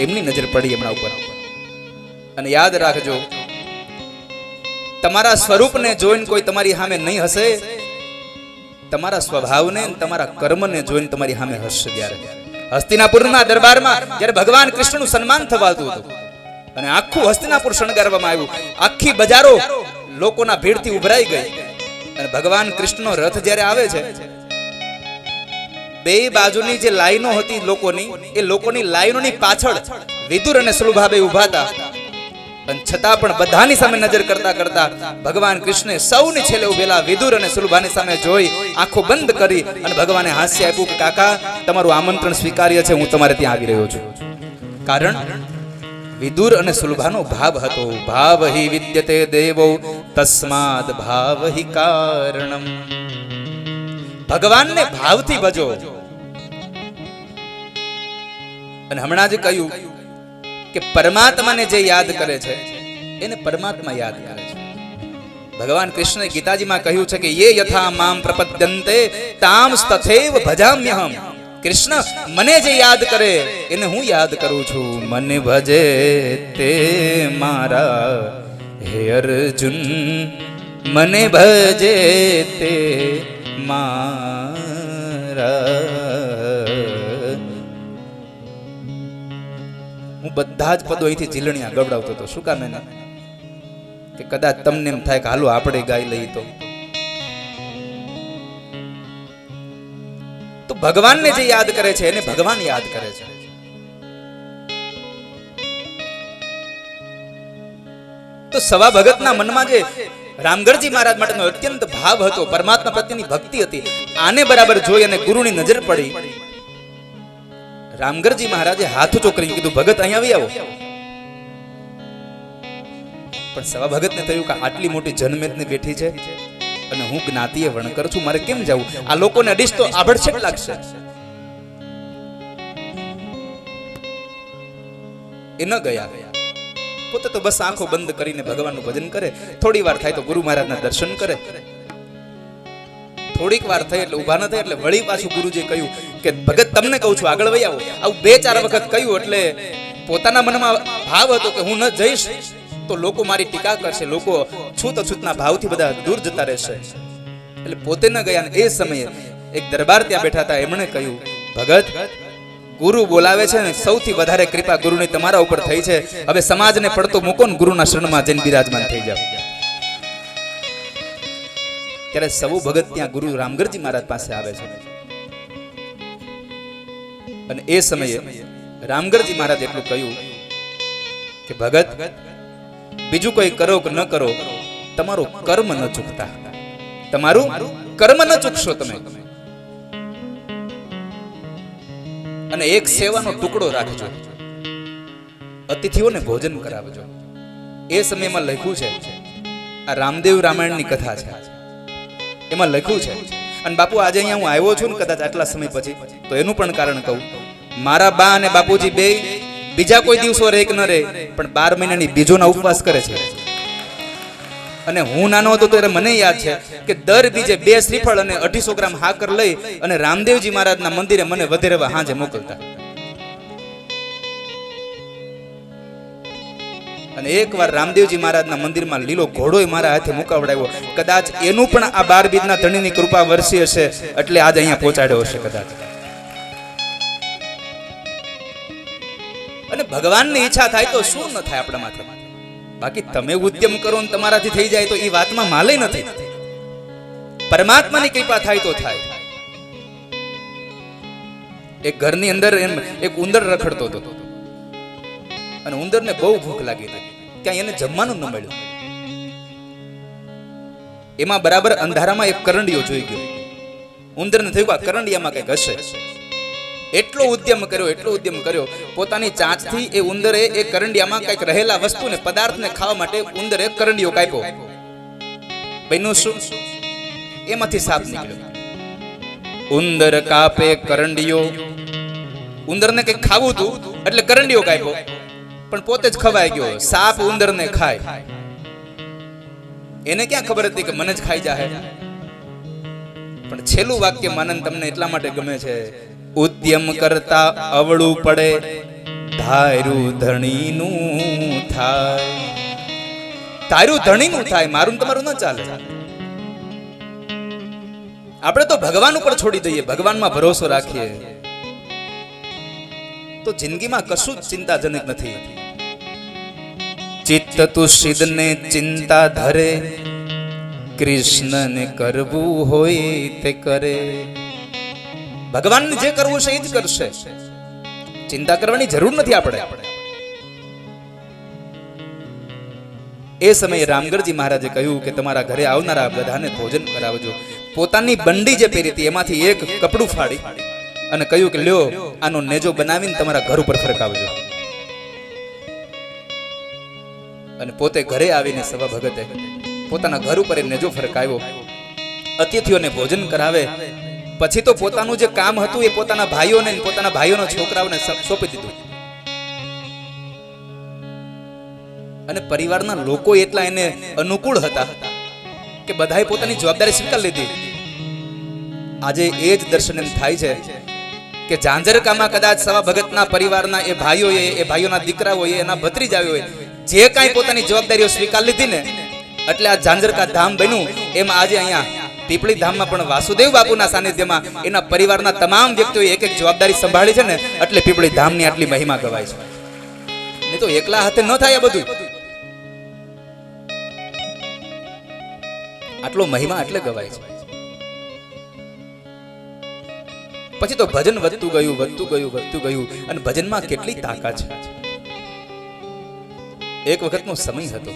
એમની નજર પડી એમના ઉપર. અને યાદ રાખજો, તમારા સ્વરૂપને જોઈને કોઈ તમારી સામે નહીં હસે, તમારા સ્વભાવને તમારા કર્મને જોઈને તમારી સામે હસશે. ત્યારે હસ્તિનાપુરના દરબારમાં જ્યારે ભગવાન કૃષ્ણનું સન્માન થવાતું હતું અને આખું હસ્તિનાપુર શણગારવામાં આવ્યું, આખી બજારો લોકોના ભીડથી ઉભરાઈ ગઈ. અને ભગવાન કૃષ્ણનો રથ જ્યારે આવે છે, બે બાજુની જે લાઈનો હતી લોકોની, એ લોકોની લાઈનોની પાછળ વિદુર અને સુલભાબે ઉભા હતા. અને છતાં પણ બધાની સામે નજર કરતા કરતા ભગવાન કૃષ્ણે સૌની છેલ્લે ઉભેલા વિદુર અને સુલભાની સામે જોઈ આંખો બંધ કરી અને ભગવાને હાસ્ય આપ્યું કે કાકા, તમારું આમંત્રણ સ્વીકાર્ય છે, હું તમારે ત્યાં આવી રહ્યો છું. કારણ વિદુર અને સુલભાનો ભાવ હતો, ભાવ હિ વિદ્યતે દેવો તસ્માદ ભાવ હિ કારણમ. ભગવાનને ભાવથી ભજો. અને હમણાં જ કહ્યું કે પરમાત્માને જે યાદ કરે છે એને પરમાત્મા યાદ કરે છે. ભગવાન કૃષ્ણએ ગીતાજીમાં કહ્યું છે કે યે યથા મામ પ્રપદ્યન્તે તામ તથૈવ ભજામ્યહમ. કૃષ્ણ મને જે યાદ કરે એને હું યાદ કરું છું. મને ભજે તે મારા હે અર્જુન, મને ભજે તે મારા. હું બધા જ પદો અહીંથી ઝીલણિયા ગવડાવતો હતો. શું કામ? એને કે કદાચ તમને એમ થાય કે હાલો આપણે ગાઈ લઈએ. તો ભગવાનને જે યાદ કરે છે એને ભગવાન યાદ કરે છે. તો સવા ભગતના મનમાં જે રામગરજી મહારાજ માટેનો અત્યંત ભાવ હતો, પરમાત્મા પ્રત્યેની ભક્તિ હતી, આને બરાબર જોઈ અને ગુરુની નજર પડી. રામગરજી મહારાજે હાથ ઊંચો કરીને કીધું, ભગત અહીં આવી આવો. પણ સવા ભગતને થયું કે આટલી મોટી જનમેદની બેઠી છે અને હું જ્ઞાતિએ વણકર છું, મારે કેમ જવું? આ લોકોને અડીશ તો આભડછેટ લાગશે. એ ન ગયા. પોતે તો બસ આંખો બંધ કરીને ભગવાનનું ભજન કરે. થોડી વાર થાય તો ગુરુ મહારાજના દર્શન કરે. થોડીક વાર થઈ એટલે ઉભા ન થાય એટલે વળી પાછું ગુરુજીએ કહ્યું કે ભગત તમને કહું છું આગળ વહી આવો. આવું 2-4 વખત કહ્યું એટલે પોતાના મનમાં ભાવ હતો કે હું ન જઈશ તો લોકો મારી ટીકા કરશે, લોકો છૂત અછૂતના ભાવથી બધા દૂર જતા રહેશે. એટલે પોતે ન ગયા. એ સમયે એક દરબાર ત્યાં બેઠા હતા, એમણે કહ્યું, ભગત ગુરુ બોલાવે છે ને સૌથી વધારે કૃપા ગુરુની તમારા ઉપર થઈ છે. હવે સમાજને પડતો મૂકો ને ગુરુના શરણમાં જઈને બિરાજમાન થઈ જાવ. ત્યારે સૌ ભગત ત્યાં ગુરુ રામગઢજી મહારાજ પાસે આવે છે અને એ સમયે રામગઢજી મહારાજ એટલું કહ્યું કે ભગત, બીજું કોઈ કરો કે ન કરો, તમારું કર્મ ન ચૂકતા. તમારું કર્મ ન ચૂકશો તમે. અને એક સેવાનો ટુકડો રાખજો, અતિથિઓને ભોજન કરાવજો. એ સમયમાં લખ્યું છે, આ રામદેવ રામાયણની કથા છે, એમાં લખ્યું છે. અને બાપુ આજે અહીંયા હું આવ્યો છું ને કદાચ આટલા સમય પછી, તો એનું પણ કારણ કહું. મારા બા અને બાપુજી બે બીજા કોઈ દિવસો રહે કે ન રહે, પણ 12 મહિનાની બીજોના ઉપવાસ કરે છે. અને હું નાનો હતો ત્યારે મને યાદ છે કે દર બીજે 2 શ્રીફળ અને 250 ગ્રામ હાકર લઈ અને રામદેવજી મહારાજના મંદિરે મને વધેરવા હાંજે મોકલતા. અને એકવાર રામદેવજી મહારાજના મંદિરમાં લીલો ઘોડો મારા હાથે મુકાવડાવ્યો. કદાચ એનું પણ આ 12 બીજના ધણીની કૃપા વરસી હશે, એટલે આજ અહીંયા પહોંચાડ્યો હશે કદાચ. અને ભગવાનની ઈચ્છા થાય તો શું ન થાય આપણા માથે. બાકી તમે ઉદ્યમ કરો ને તમારાથી થઈ જાય તો એ વાતમાં માલે નથી. પરમાત્માની કૃપા થાય તો થાય. એક ઘરની અંદર એક ઉંદર રખડતો હતો અને ઉંદરને બહુ ભૂખ લાગી હતી. ક્યાંય એને જમવાનું ન મળ્યું. એમાં બરાબર અંધારામાં એક કરંડિયો જોઈ ગયો. ઉંદરને થયું આ કરંડિયામાં કંઈક હશે. એટલો ઉદ્યમ કર્યો. પોતાની ચાંચથી એ ઉંદરે એ કરંડિયામાં કંઈક રહેલા વસ્તુને પદાર્થને ખાવા માટે ઉંદરે કરંડિયો કાપ્યો. બન્યું શું? એમાંથી સાપ નીકળ્યો. ઉંદર કાપે કરંડિયો. ઉંદરને કંઈક ખાવું હતું એટલે કરંડિયો કાપ્યો, પણ પોતે જ ખવાઈ ગયો. સાપ ઉંદરને ખાય. એને ક્યાં ખબર હતી કે મને જ ખાઈ જાહે. પણ છેલ્લું વાક્ય માનન તમને એટલા માટે ગમે છે, ઉદ્યમ કરતા અવળું પડે, ધાર્યું ધણીનું થાય. ધાર્યું ધણીનું થાય, મારું તમારું ન ચાલે. આપણે તો ભગવાન ઉપર છોડી દઈએ, ભગવાનમાં ભરોસો રાખીએ તો જિંદગીમાં કશું જ ચિંતાજનક નથી. ચિત્ત તું સિદ્ધને ચિંતા ધરે, કૃષ્ણને કરવું હોય તે કરે. ભગવાનને જે કરવું છે એ જ કરશે. ચિંતા કરવાની જરૂર નથી આપણે. એ સમયે રામગઢજી મહારાજે કહ્યું કે તમારા ઘરે આવનારા બધાને ભોજન કરાવજો. પોતાની બંડી જે પહેરી હતી એમાંથી એક કપડું ફાડી અને કહ્યું કે લ્યો, આનો નેજો બનાવીને તમારા ઘર ઉપર ફરકાવજો. અને પોતે ઘરે આવીને સવા ભગતે પોતાના ઘર ઉપર નેજો ફરકાવ્યો. અતિથિઓને ભોજન કરાવે. પછી તો પોતાનું જે કામ હતું એ પોતાના ભાઈઓને, પોતાના ભાઈઓના છોકરાઓને સોંપી દીધું. અને પરિવારના લોકો એટલા એને અનુકૂળ હતા કે બધાએ પોતાની જવાબદારી સ્વીકાર લીધી. આજે એ જ દર્શન એમ થાય છે કે ઝાંઝરકામાં કદાચ સવા ભગતના પરિવારના એ ભાઈઓએ, એ ભાઈઓના દીકરાઓએ, એના ભત્રીજાઓએ જે કાંઈ પોતાની જવાબદારીઓ સ્વીકાર લીધી ને, એટલે આ ઝાંઝરકા ધામ બન્યું. એમ આજે અહીંયા પીપળી ધામમાં પણ વાસુદેવ બાપુના સાનિધ્યમાં એના પરિવારના તમામ વ્યક્તિઓએ એક એક જવાબદારી સંભાળી છે ને, એટલે પીપળી ધામની આટલી મહિમા ગવાય છે. નહીં તો એકલા હાથે ન થાય આ બધું. આટલો મહિમા એટલે ગવાય છે. પછી તો ભજન વધતું ગયું અને ભજનમાં કેટલી તાકાત છે. એક વખતનો સમય હતો.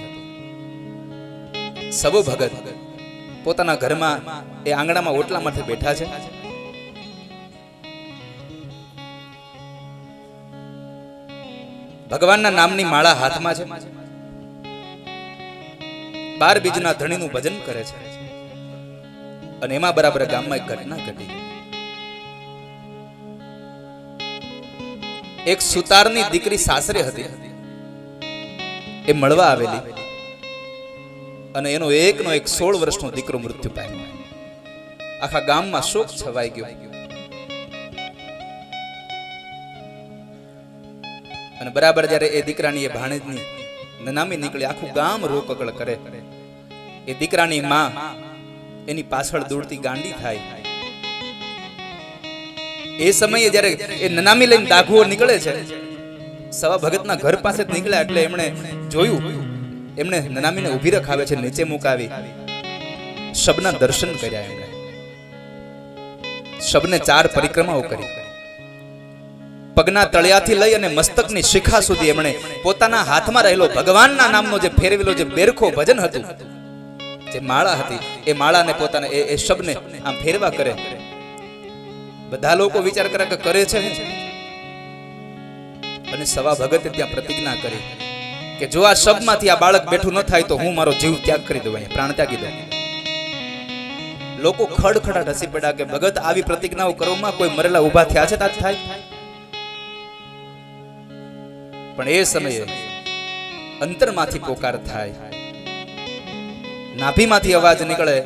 સબો ભગત પોતાના ઘરમાં એ આંગણામાં ઓટલા માથે બેઠા છે. ભગવાનના નામની માળા હાથમાં છે. 12 બીજના ધણીનું ભજન કરે છે. અને એમાં બરાબર ગામમાં એક ઘટના ઘટી. એક સુતારની દીકરી સાસરે હતી. એ મળવા આવેલી અને એનો એકનો એક 16 વર્ષનો દીકરો મૃત્યુ પામ્યો. આખા ગામમાં શોક છવાઈ ગયો. અને બરાબર જ્યારે એ દીકરાની એ ભાણેજની નનામી નીકળી, આખું ગામ રોકકળ કરે. એ દીકરાની માં એની પાછળ દોડતી ગાંડી થાય. એ સમયે જ્યારે એ નનામી લઈને ડાઘુઓ નીકળે છે, સવા ભગતના ઘર પાસે જ નીકળ્યા એટલે એમણે જોયું, એમણે નનામીને ઊભી રખાવે છે, નીચે મુકાવી શબના દર્શન કર્યા. એમણે શબને 4 પરિક્રમાઓ કરી. પગના તળિયાથી લઈ અને મસ્તકની શિખા સુધી એમણે પોતાના હાથમાં રહેલો ભગવાનના નામનો જે ફેરવેલો જે બેરખો ભજન હતું, જે માળા હતી, એ માળાને પોતાને એ શબને આમ ફેરવા કરે. બધા લોકો વિચાર કરે કે કરે છે શું? અને સવા ભગતે ત્યાં પ્રતિજ્ઞા કરી કે જો આ શબમાંથી આ બાળક બેઠું ન થાય તો હું મારો જીવ ત્યાગ કરી દઉં, અહીંયા પ્રાણ ત્યાગી દઉં. લોકો ખડખડાટ હસી પડ્યા કે ભગત આવી પ્રતિજ્ઞાઓ કરવામાં કોઈ મરેલા ઊભા થયા છે તાજ થાય? પણ એ સમયે અંતરમાંથી પોકાર થાય, નાભીમાંથી અવાજ નીકળે.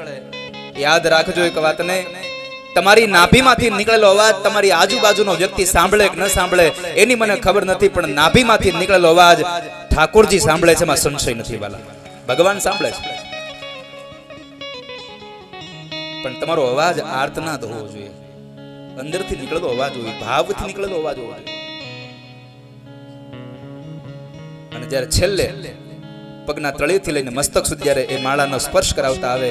યાદ રાખજો એક વાતને, તમારી નાભીમાંથી નીકળેલો અવાજ તમારી આજુબાજુનો વ્યક્તિ સાંભળે કે ન સાંભળે એની મને ખબર નથી, પણ નાભીમાંથી નીકળેલો અવાજ ઠાકોરજી સાંભળે છે, એમાં સંશય નથી વાલા. ભગવાન સાંભળે છે, પણ તમારો અવાજ આર્તનાદ હોવો જોઈએ, અંદરથી નીકળેલો અવાજ હોય, ભાવથી નીકળેલો અવાજ હોવો જોઈએ. અને જ્યારે છેલ્લે પગના તળિયેથી લઈને મસ્તક સુધી જ્યારે એ માળાનો સ્પર્શ કરાવતા આવે,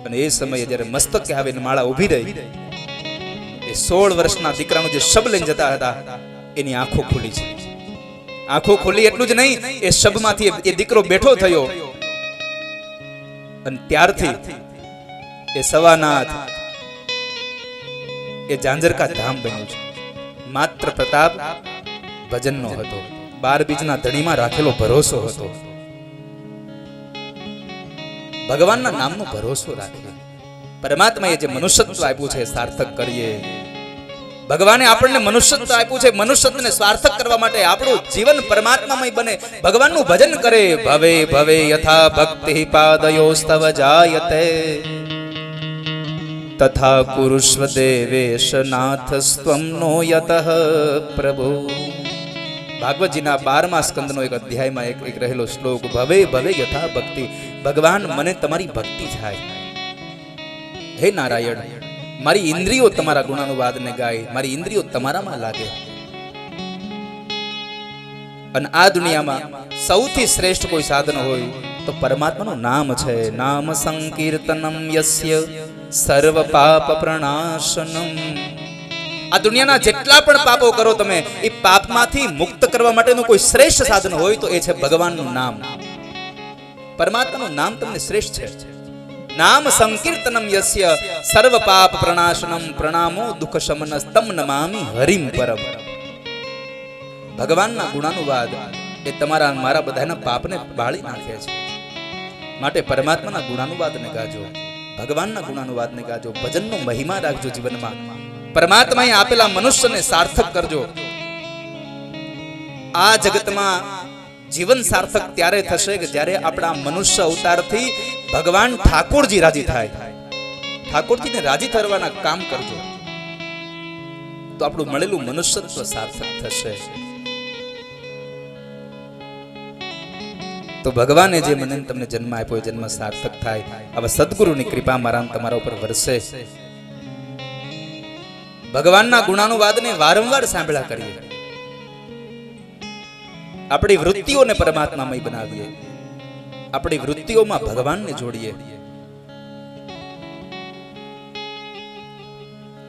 અને એ સમયે જ્યારે મસ્તકે આવીને માળા ઊભી રહી, એ 16 વર્ષના દીકરાનું જે શબ લઈને જતા હતા એની આંખો ખુલી છે. આંખો ખુલી એટલું જ નહીં, એ શબમાંથી એ દીકરો બેઠો થયો, અને ત્યારથી એ સવાનાથ એ ઝાંઝરકા ધામ બન્યું છે. માત્ર પ્રતાપ ભજનનો હતો, 12 બીજના ધણીમાં રાખેલો ભરોસો હતો. ભગવાનના નામનો ભરોસો રાખીએ. પરમાત્માએ જે મનુષ્યત્વ આપ્યું છે સાર્થક કરીએ. ભગવાને આપણને મનુષ્યત્વ આપ્યું છે, મનુષ્યત્વને સાર્થક કરવા માટે આપણું જીવન પરમાત્મામય બને, ભગવાનનું ભજન કરે. ભવે ભવે યથા ભક્તિ પાદયોસ્તવ જાયતે તથા કુરુષ્વ દેવેશ નાથ સ્ત્વમ નો યતઃ પ્રભુ. ભાગવતજીના 12મા સ્કંદનો એક અધ્યાયમાં એક રહેલો શ્લોક, ભવે ભવે યથા ભક્તિ. ભગવાન મને તમારી ભક્તિ થાય. હે નારાયણ, મારી ઇન્દ્રિયો તમારા ગુણાનુવાદને ગાય, મારી ઇન્દ્રિયો તમારામાં લાગે. અને આ દુનિયામાં સૌથી શ્રેષ્ઠ કોઈ સાધન હોય તો પરમાત્માનું નામ છે. નામ સંકીર્તનમ યસ્ય સર્વ પાપ પ્રણાશનમ. આ દુનિયાના જેટલા પણ પાપો કરો તમે, એ પાપમાંથી મુક્ત કરવા માટેનું કોઈ શ્રેષ્ઠ સાધન હોય તો એ છે ભગવાનનું નામ. પરમાત્માનું નામ તમને શ્રેષ્ઠ છે. નામ સંકીર્તનમ યસ્ય સર્વ પાપ પ્રણાશનમ પ્રણામો દુઃખ શમનસ તમ નમામિ હરિમ પરમ. ભગવાનના ગુણાનુવાદ એ તમારા મારા બધાના પાપને બાળી નાખે છે. માટે પરમાત્માના ગુણાનુવાદને ગાજો, ભગવાનના ગુણાનુવાદને ગાજો, ભજનનો મહિમા રાખજો જીવનમાં. પરમાત્માએ આપેલા મનુષ્યને સાર્થક કરજો. આ જગતમાં જીવન સાર્થક ત્યારે થશે કે જ્યારે આપણા મનુષ્ય અવતારથી ભગવાન ઠાકોરજી રાજી થાય. ઠાકોરજીને રાજી થવાના કામ કરજો તો આપણું મળેલું મનુષ્યત્વ સાર્થક થશે. તો ભગવાને જે મને તમને જન્મ આપ્યો એ જન્મ સાર્થક થાય. હવે સદગુરુની કૃપા મારા તમારા ઉપર વરસે. ભગવાનના ગુણાનુવાદને વારંવાર સાંભળ્યા કરીએ. આપણી વૃત્તિઓને પરમાત્મામય બનાવીએ, આપણી વૃત્તિઓમાં ભગવાનને જોડીએ.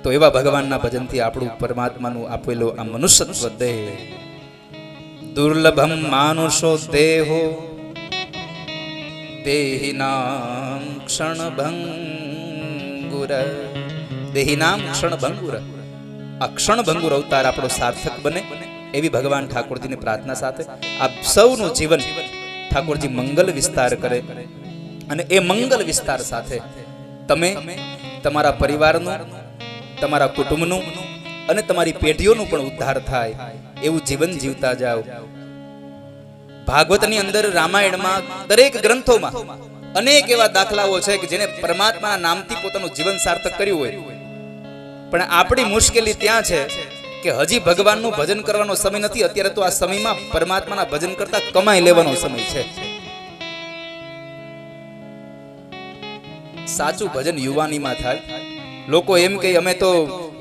તો એવા ભગવાનના ભજનથી આપણું પરમાત્માનું આપેલો આ મનુષ્યત્વ દેહ, દુર્લભમ માનુષો દેહો દેહિનામ ક્ષણભંગુર. દેહિનામ ક્ષણભંગુર. આ ક્ષણભંગુર અવતાર આપણો સાર્થક બને એવી ભગવાન ઠાકોરજીની પ્રાર્થના સાથે આપ સૌનું જીવન ઠાકોરજી મંગલ વિસ્તાર કરે. અને એ મંગલ વિસ્તાર સાથે તમે તમારા પરિવારનું, તમારા કુટુંબનું અને તમારી પેઢીઓનું પણ ઉદ્ધાર થાય એવું જીવન જીવતા જાઓ. ભાગવતની અંદર, રામાયણમાં, દરેક ગ્રંથોમાં અનેક એવા દાખલાઓ છે કે જેને પરમાત્માના નામથી પોતાનું જીવન સાર્થક કર્યું હોય. પણ આપણી મુશ્કેલી ત્યાં છે કે હજી ભગવાનનું ભજન કરવાનો સમય નથી. અત્યારે તો આ સમયમાં પરમાત્માના ભજન કરતા કમાઈ લેવાનો સમય છે. સાચું ભજન યુવાનીમાં થાય. લોકો એમ કે અમે તો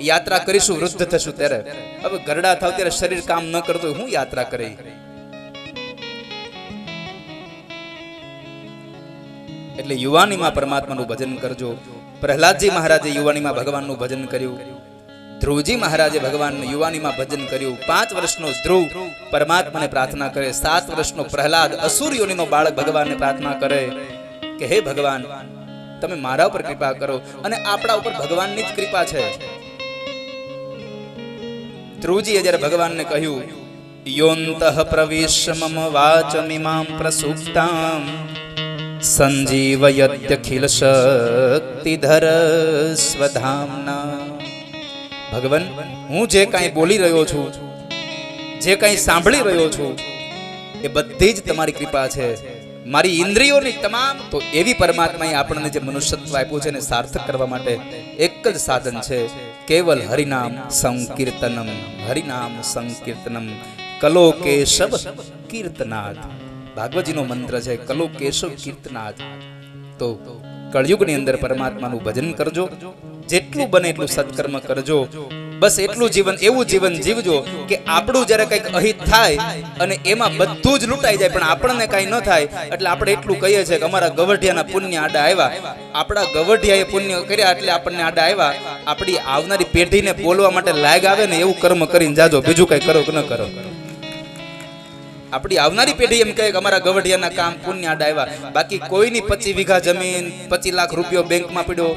યાત્રા કરીશું વૃદ્ધ થશું ત્યારે. હવે ગરડા થાવ ત્યારે શરીર કામ ન કરતું હોય, હું યાત્રા કરી. એટલે યુવાનીમાં પરમાત્માનું ભજન કરજો. પ્રહલાદજી મહારાજે યુવાનીમાં ભગવાનનું ભજન કર્યું. ધ્રુવજી મહારાજે ભગવાન યુવાનીમાં ભજન કર્યું. 5 વર્ષનો ધ્રુવ પરમાત્માને પ્રાર્થના કરે. 7 વર્ષનો પ્રહલાદ અસુર યોનિનો બાળક ભગવાનને પ્રાર્થના કરે કે હે ભગવાન, તમે મારા ઉપર કૃપા કરો. અને આપણા ઉપર ભગવાનની જ કૃપા છે. ધ્રુવજીએ જ્યારે ભગવાનને કહ્યું, યોંતઃ પ્રવિશ્ય મમ વાચમિમામ પ્રસુપ્તામ સંજીવયત્યખિલ શક્તિધર સ્વધામના. ભગવાન, હું જે કાંઈ બોલી રહ્યો છું, જે કાંઈ સાંભળી રહ્યો છું, એ બધી જ તમારી કૃપા છે. મારી ઇન્દ્રિયોની તમામ, તો એવી પરમાત્માએ આપણને જે મનુષ્યત્વ આપ્યું છે એને સાર્થક કરવા માટે એક જ સાધન છે, કેવલ હરિનામ સંકીર્તનમ. હરિનામ સંકીર્તનમ કલો કેશવ કીર્તનાદ. ભાગવતજીનો મંત્ર છે, કલો કેશવ કીર્તનાદ. તો કળયુગની અંદર પરમાત્માનું ભજન કરજો, જેટલું બને એટલું સત્કર્મ કરજો. બસ એટલું જીવન, એવું જીવન જીવજો કે આપણું જ્યારે કંઈક અહિત થાય અને એમાં બધું જ લૂંટાઈ જાય પણ આપણને કાંઈ ન થાય. એટલે આપણે એટલું કહીએ છીએ કે અમારા ગવઢિયાના પુણ્ય આડા આવ્યા, આપણા ગવઢિયાએ પુણ્ય કર્યા એટલે આપણને આડા આવ્યા. આપણી આવનારી પેઢીને બોલવા માટે લાયક આવે ને એવું કર્મ કરીને જાજો, બીજું કઈ કરો કે ન કરો. આપણી આવનારી પેઢી એમ કહે કે અમારા ગવઢિયાના કામ પુણ્ય આડા આવ્યા. બાકી કોઈની 25 વીઘા જમીન, 25 લાખ રૂપિયો બેંકમાં પડ્યો,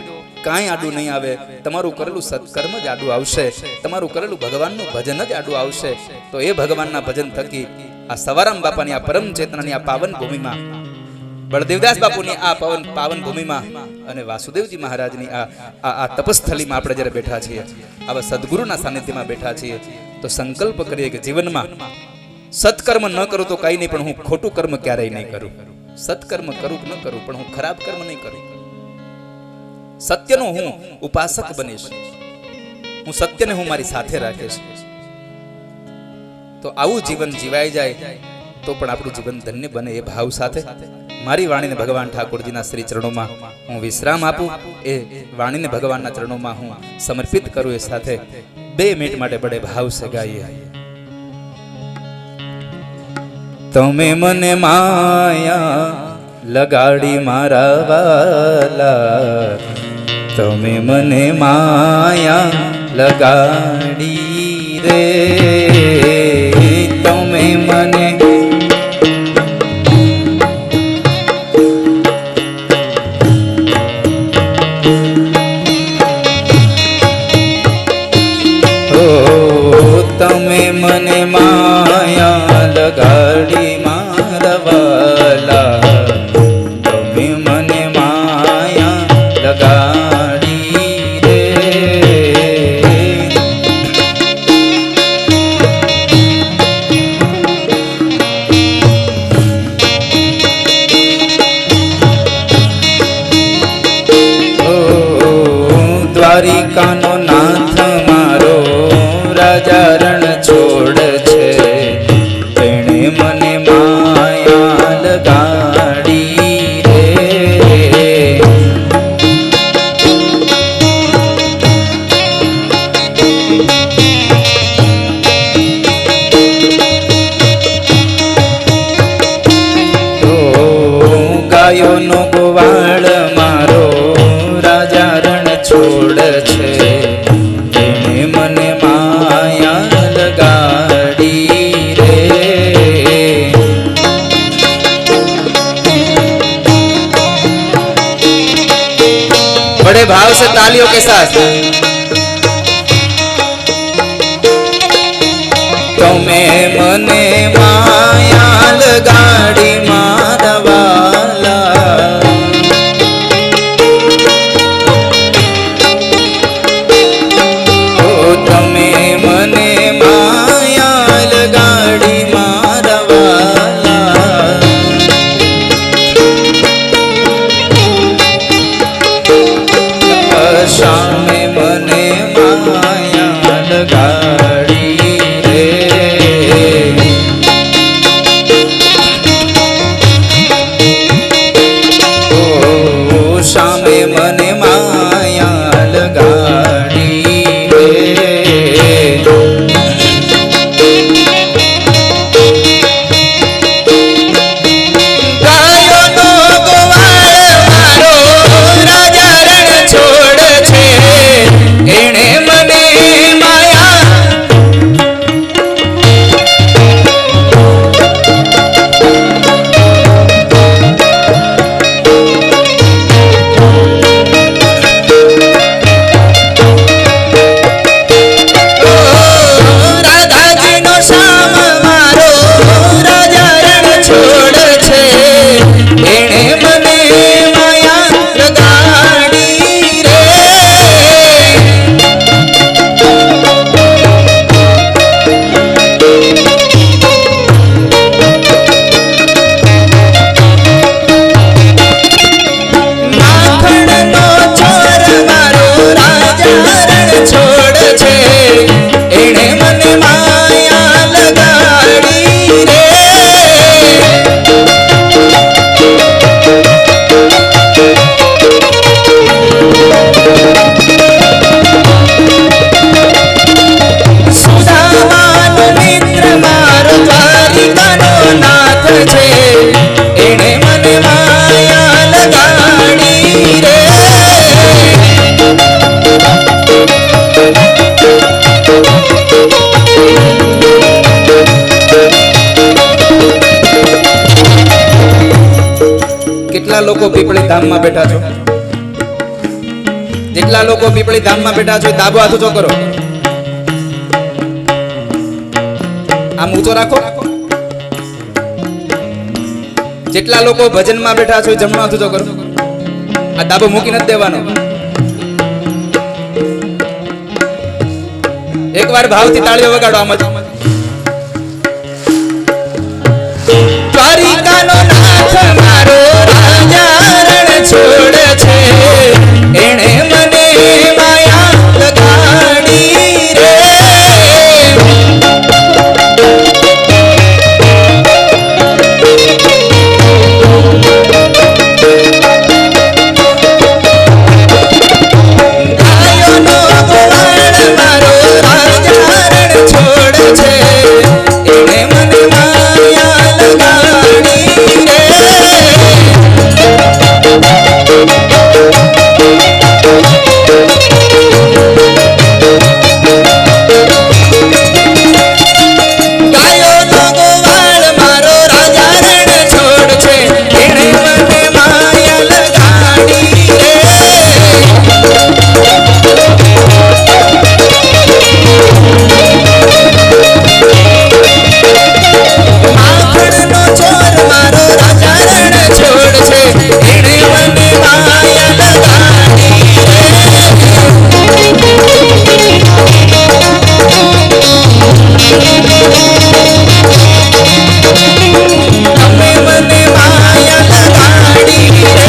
કાંઈ આડું નહીં આવે. તમારું કરેલું સત્કર્મ જ આડું આવશે, તમારું કરેલું ભગવાનનું ભજન જ આડું આવશે. તો એ ભગવાનના ભજન થકી આ સવારામ બાપાની આ પરમ ચેતનાની આ પાવન ભૂમિમાં, બળદેવદાસ બાપુની આ પાવન ભૂમિમાં અને વાસુદેવજી મહારાજની આ તપસ્થલીમાં આપણે જ્યારે બેઠા છીએ, આવા સદગુરુના સાનિધ્યમાં બેઠા છીએ, તો સંકલ્પ કરીએ કે જીવનમાં સત્કર્મ ન કરું તો કઈ નહીં, પણ હું ખોટું કર્મ ક્યારેય નહીં કરું. સત્કર્મ કરું કે ન કરું, પણ હું ખરાબ કર્મ નહીં કરું. સત્યનો હું ઉપાસક બનીશ, હું સત્યને હું મારી સાથે રાખીશ. તો આવું જીવન જીવાઈ જાય તો પણ આપણું જીવન ધન્ય બને. એ ભાવ સાથે મારી વાણીને ભગવાન ઠાકોરજીના શ્રી ચરણોમાં હું વિશ્રામ આપું, એ વાણીને ભગવાનના ચરણોમાં હું સમર્પિત કરું. એ સાથે 2 મિનિટ માટે બડે ભાવ સે ગાઈએ. તમે મને માયા લગાડી મારા વાલા, તમે મને માયા લગાડી રે, તમે મને તમે મને માયા લગાડી મારા વાલા, તમે મને માયા લગાડી રે. દ્વારિકાનો નાથ મારો રાજા રણ છોડ છે, તેણે મને માયા લગાડી રે. તો ગાયોનો ગોવાળ મારો રાજા રણ છોડ છે, તેણે મને માયા લગાડી રે. बड़े भाव से तालियों के साथ तुम्हें मने माया लगाड़ी मारा वाला, ओ तुम्हें मने माया लगाड़ी मारा वाला, शाम જેટલા લોકો પીપળી ધામમાં બેઠા છો, જેટલા લોકો પીપળી ધામમાં બેઠા છો, ડાબો હાથ ઊંચો કરો, આમ ઊંચો રાખો. જેટલા લોકો ભજનમાં બેઠા છો જમણો હાથ ઊંચો કરો, આ ડાબો મૂકી નથી દેવાનો. એકવાર ભાવથી તાળીઓ વગાડો. આમ જ દ્વારિકાનો નાથ મારો રાજા રણ છોડ છે, એણે મને માયા લગાડી રે. ગાયોનો ગોવાળ મારો રાજા રણ છોડ છે, એણે મને માયા લગાડી રે. ગાયોનો ગોવાળ મારો રાજા રણ છોડ છે, એણે મને માયા લગાડી રે. માખણનો ચોર મારો રાજા રણ છોડ છે, એણે મને માયા લગાડી રે. તમે મને માયા લગાડી રે.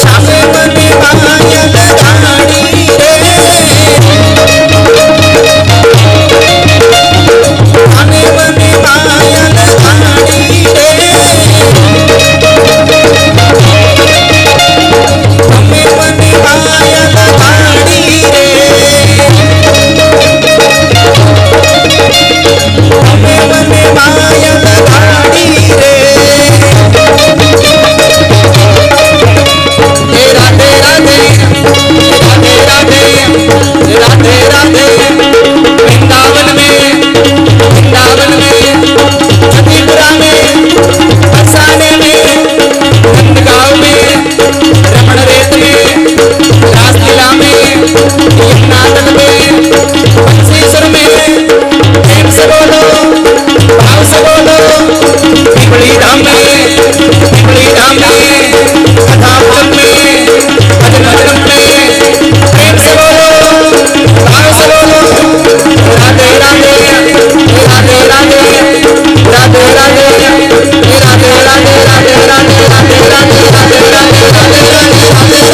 સામે મને માયા લગાડી રે. અને મને માયા લગાડી રે. તમે મને માયા લગાડી રે. તમે મને માયા લગાડી રે. હે રાધે રાધે, રાધે રાધે, રાધે રાધે. वृंदावन में मथुरा में, फरसाने में, नंदगांव में, रमण रेत में, रासलीला में, यमुना तट में, बंसीसुर में. प्रेम से बोलो, भाव से बोलो. पीपली धाम में, पीपली धाम में, कथापुरम में, भजनवनम में. प्रेम से बोलो, भाव से बोलो. राधे राधे, राधे राधे, राधे राधे, राधे राधे, राधे राधे, राधे राधे, राधे राधे, राधे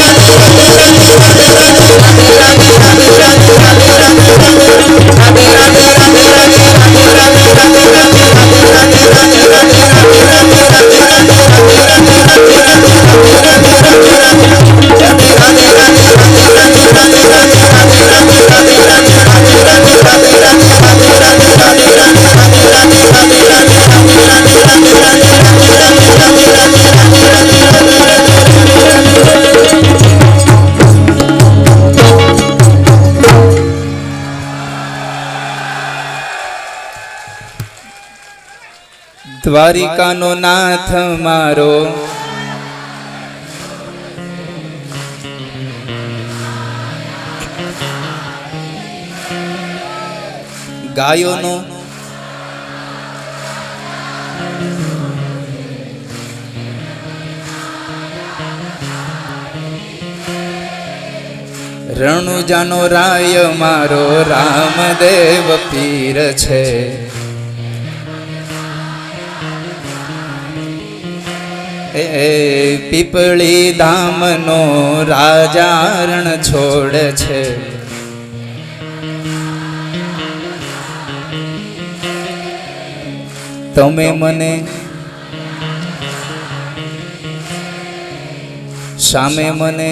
દ્વારિકાનો નાથ મારો ગાયોનો રણુજાનો રાય મારો રામદેવ પીર છે. એ પીપળી ધામનો રાજા રણ છોડ છે. તમે મને સામે મને,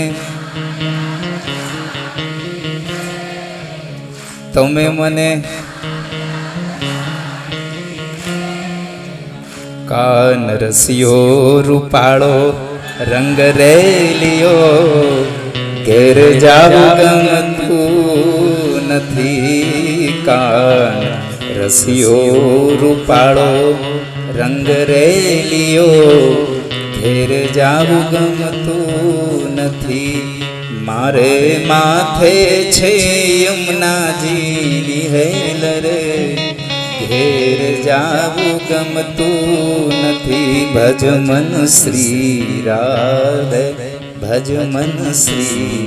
તમે મને કાન રસિયો રૂપાળો રંગ રેલિયો ઘેર જાવું ગમતું નથી. કાન રસિયો રૂપાળો રંગ રેલિયો ઘેર જાવું ગમતું નથી. મારે માથે છે યમુનાજીની હેલ રે, ઘેર જાવું ગમતું નથી. ભજ મન શ્રી રાધે, ભજ મન શ્રી.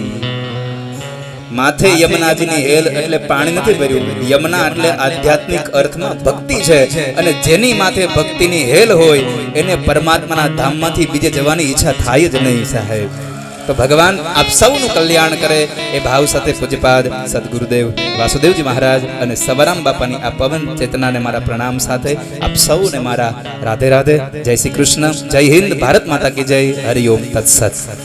માથે યમુનાજીની હેલ એટલે પાણી નથી ભર્યું. યમુના એટલે આધ્યાત્મિક અર્થમાં ભક્તિ છે, અને જેની માથે ભક્તિની હેલ હોય એને પરમાત્માના ધામમાંથી બીજે જવાની ઈચ્છા થાય જ નહીં સાહેબ. તો ભગવાન આપ સૌનું કલ્યાણ કરે એ ભાવ સાથે પૂજ્યપાદ સદગુરુદેવ વાસુદેવજી મહારાજ અને સવારામ બાપાની આ પવન ચેતનાને મારા પ્રણામ સાથે આપ સૌને મારા રાધે રાધે. જય શ્રી કૃષ્ણ, જય હિન્દ, ભારત માતા કી જય. હરિઓમ તત્સત.